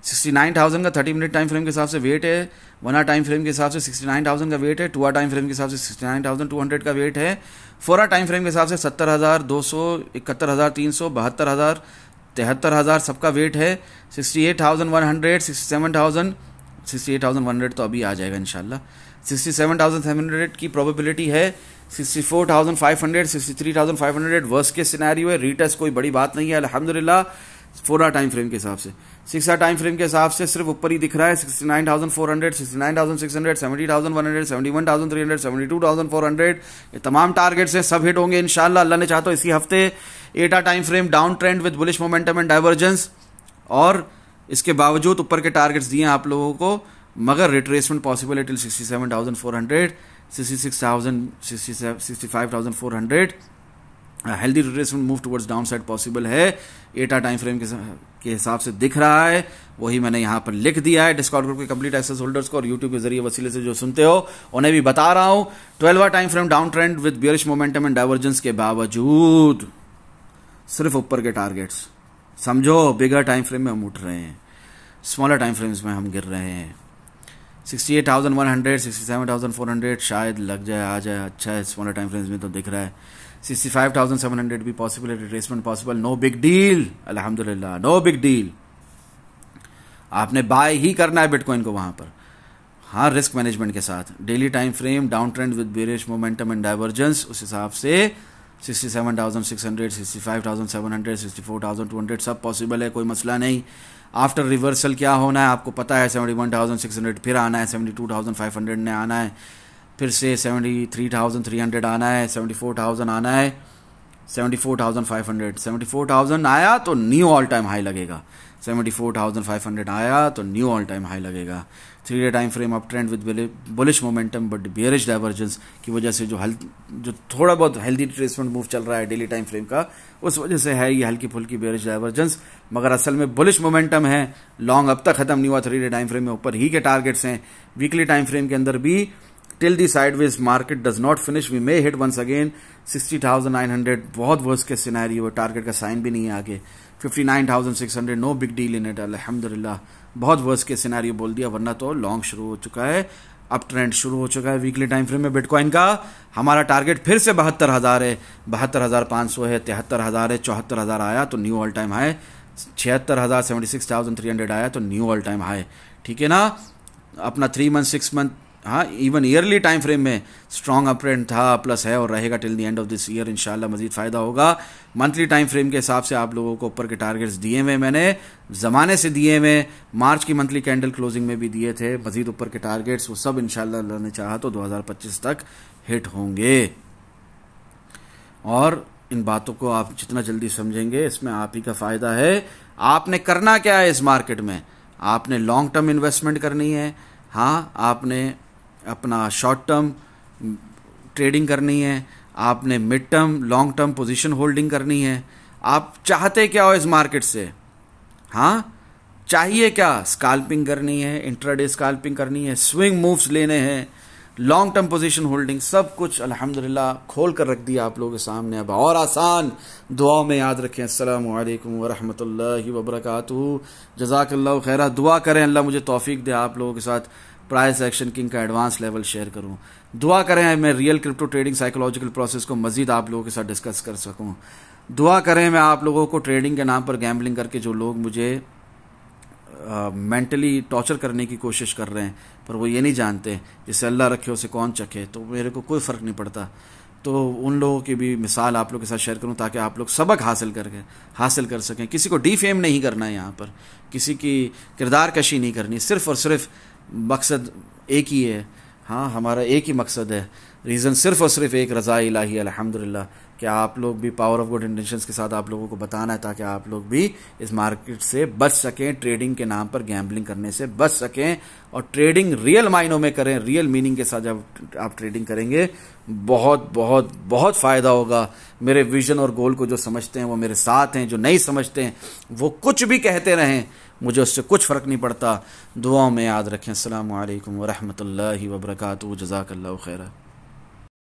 69,000 का 30 मिनट टाइम फ्रेम के हिसाब से वेट है, 1 आवर टाइम फ्रेम के हिसाब से 69,000 का वेट है, 2 आवर टाइम फ्रेम के हिसाब से 69,200 का वेट है, 4 आवर टाइम फ्रेम के हिसाब से 70,200, 71,300, 72,000, 73,000 सबका वेट है, 68,100, 67,000, 68,100 तो अभी आ जाएगा इंशाल्लाह, 67,700 की प्रोबेबिलिटी है, 64,500, 63,500 वर्स्ट के सिनेरियो है, रीटेस्ट कोई बड़ी बात नहीं है अल्हम्दुलिल्लाह। 4 आवर टाइम फ्रेम के हिसाब से, 6 आवर टाइम फ्रेम के हिसाब से सिर्फ ऊपर ही दिख रहा है 69,400, 69,600, 70,100, 71,300, 72,400, ये तमाम टारगेट्स हैं, सब हिट होंगे इंशाल्लाह अल्लाह ने चाहा तो इसी हफ्ते। 8 hour time frame down trend with bullish momentum and divergence, और इसके बावजूद ऊपर के टारगेट्स दिए आप लोगों को, मगर रिट्रेसमेंट पॉसिबल है till 67,400, 66,000, 65,400, healthy retracement move towards down side possible है। 8 आवर टाइम फ्रेम के हिसाब से दिख रहा है, वही मैंने यहां पर लिख दिया है डिस्कॉर्ड ग्रुप के कंप्लीट एक्सेस होल्डर्स को, और यूट्यूब के जरिए वसीले से जो सुनते हो उन्हें भी बता रहा हूं। 12 hour time frame down trend with bearish momentum and divergence के बावजूद सिर्फ ऊपर के टारगेट्स, समझो बिगर टाइम फ्रेम में हम उठ रहे हैं, स्मॉलर टाइम फ्रेम्स में हम गिर रहे हैं। 68,100, 67,400 शायद लग जाए, आ जाए, अच्छा है, स्मॉलर टाइम फ्रेम्स में तो दिख रहा है। 65,700 भी पॉसिबल है, retracement possible, no big deal अल्हम्दुलिल्लाह, नो बिग डील। आपने बाय ही करना है बिटकॉइन को वहां पर, हाँ रिस्क मैनेजमेंट के साथ। Daily time frame down trend with bearish momentum and divergence, उस हिसाब से 67,600, 65,700, 64,200 सब पॉसिबल है, कोई मसला नहीं। आफ्टर रिवर्सल क्या होना है आपको पता है, 71,600 फिर आना है, 72,500 ने आना है, फिर से 73,300 आना है, 74,000 आना है, 74,500, 74,000 आया तो न्यू ऑल टाइम हाई लगेगा, 74,500 आया तो न्यू ऑल टाइम हाई लगेगा। 3 day time frame up trend with bullish momentum but bearish divergence की वजह से जो थोड़ा बहुत हेल्दी रिट्रेसमेंट मूव चल रहा है डेली टाइम फ्रेम का, उस वजह से है ये हल्की फुल्की बियरिश डाइवर्जेंस, मगर असल में बुलिश मोमेंटम है। लॉन्ग अब तक खत्म नहीं हुआ, 3 डे टाइम फ्रेम में ऊपर ही के टारगेट्स हैं। वीकली टाइम फ्रेम के अंदर भी till the sideways market does not finish we may hit once again 60,900, बहुत वर्स्ट के सिनेरियो, टारगेट का साइन भी नहीं है आगे। 59,600, no big deal in it अल्हम्दुलिल्लाह, बहुत वर्स्ट के सिनेरियो बोल दिया, वरना तो लॉन्ग शुरू हो चुका है, अप ट्रेंड शुरू हो चुका है। वीकली टाइम फ्रेम में बिटकॉइन का हमारा टारगेट फिर से 72,000 है, 72,500 है, 73,000 है, 74,000 आया तो न्यू ऑल टाइम हाई, 76,000, 76,300 आया तो न्यू ऑल टाइम हाई, ठीक है ना। अपना 3 मंथ 6 मंथ, हाँ इवन ईयरली टाइम फ्रेम में स्ट्रॉन्ग अप ट्रेंड था, प्लस है और रहेगा till the end of this year इंशाल्लाह, मजीद फायदा होगा। मंथली टाइम फ्रेम के हिसाब से आप लोगों को ऊपर के टारगेट्स दिए हुए, मैंने जमाने से दिए हुए, मार्च की मंथली कैंडल क्लोजिंग में भी दिए थे मजीद ऊपर के टारगेट्स, वो सब इंशाल्लाह अल्लाह ने चाहा तो 2025 तक हिट होंगे। और इन बातों को आप जितना जल्दी समझेंगे इसमें आप ही का फायदा है। आपने करना क्या है इस मार्केट में, आपने लॉन्ग टर्म इन्वेस्टमेंट करनी है, हाँ आपने अपना शॉर्ट टर्म ट्रेडिंग करनी है, आपने mid term long term position holding करनी है। आप चाहते क्या हो इस मार्केट से, हाँ चाहिए क्या, स्काल्पिंग करनी है, इंट्राडे स्काल्पिंग करनी है, स्विंग मूव्स लेने हैं, लॉन्ग टर्म पोजीशन होल्डिंग, सब कुछ अल्हम्दुलिल्लाह खोल कर रख दिया आप लोगों के सामने। अब और आसान, दुआओं में याद रखें। अस्सलामु अलैकुम व रहमतुल्लाहि व बरकातुहू। जज़ाकल्लाहु खैरा। दुआ करें अल्लाह मुझे तौफीक दे आप लोगों के साथ प्राइस एक्शन किंग का एडवांस लेवल शेयर करूं। दुआ करें मैं real crypto trading psychological process को मजीद आप लोगों के साथ डिस्कस कर सकूं। दुआ करें मैं आप लोगों को ट्रेडिंग के नाम पर गैम्बलिंग करके जो लोग मुझे मेंटली टॉर्चर करने की कोशिश कर रहे हैं, पर वो ये नहीं जानते जिसे अल्लाह रखे उसे कौन चखे, तो मेरे को कोई फ़र्क नहीं पड़ता। तो उन लोगों की भी मिसाल आप लोगों के साथ शेयर करूं ताकि आप लोग सबक हासिल कर सकें। किसी को डीफेम नहीं करना है, यहाँ पर किसी की किरदार कशी नहीं करनी, सिर्फ और सिर्फ मकसद एक ही है। हाँ, हमारा एक ही मकसद है, रीज़न सिर्फ और सिर्फ एक, रज़ा इलाही अल्हम्दुलिल्लाह। कि आप लोग भी पावर ऑफ गुड इंटेंशंस के साथ आप लोगों को बताना है ताकि आप लोग भी इस मार्केट से बच सकें, ट्रेडिंग के नाम पर गैम्बलिंग करने से बच सकें, और ट्रेडिंग रियल मायनों में करें। रियल मीनिंग के साथ जब आप ट्रेडिंग करेंगे बहुत बहुत बहुत फ़ायदा होगा। मेरे विजन और गोल को जो समझते हैं वो मेरे साथ हैं, जो नहीं समझते हैं वो कुछ भी कहते रहें, मुझे उससे कुछ फ़र्क नहीं पड़ता। दुआओं में याद रखें। अस्सलामु अलैकुम व रहमतुल्लाहि व बरकातुहू। जज़ाकल्लाहु खैरा।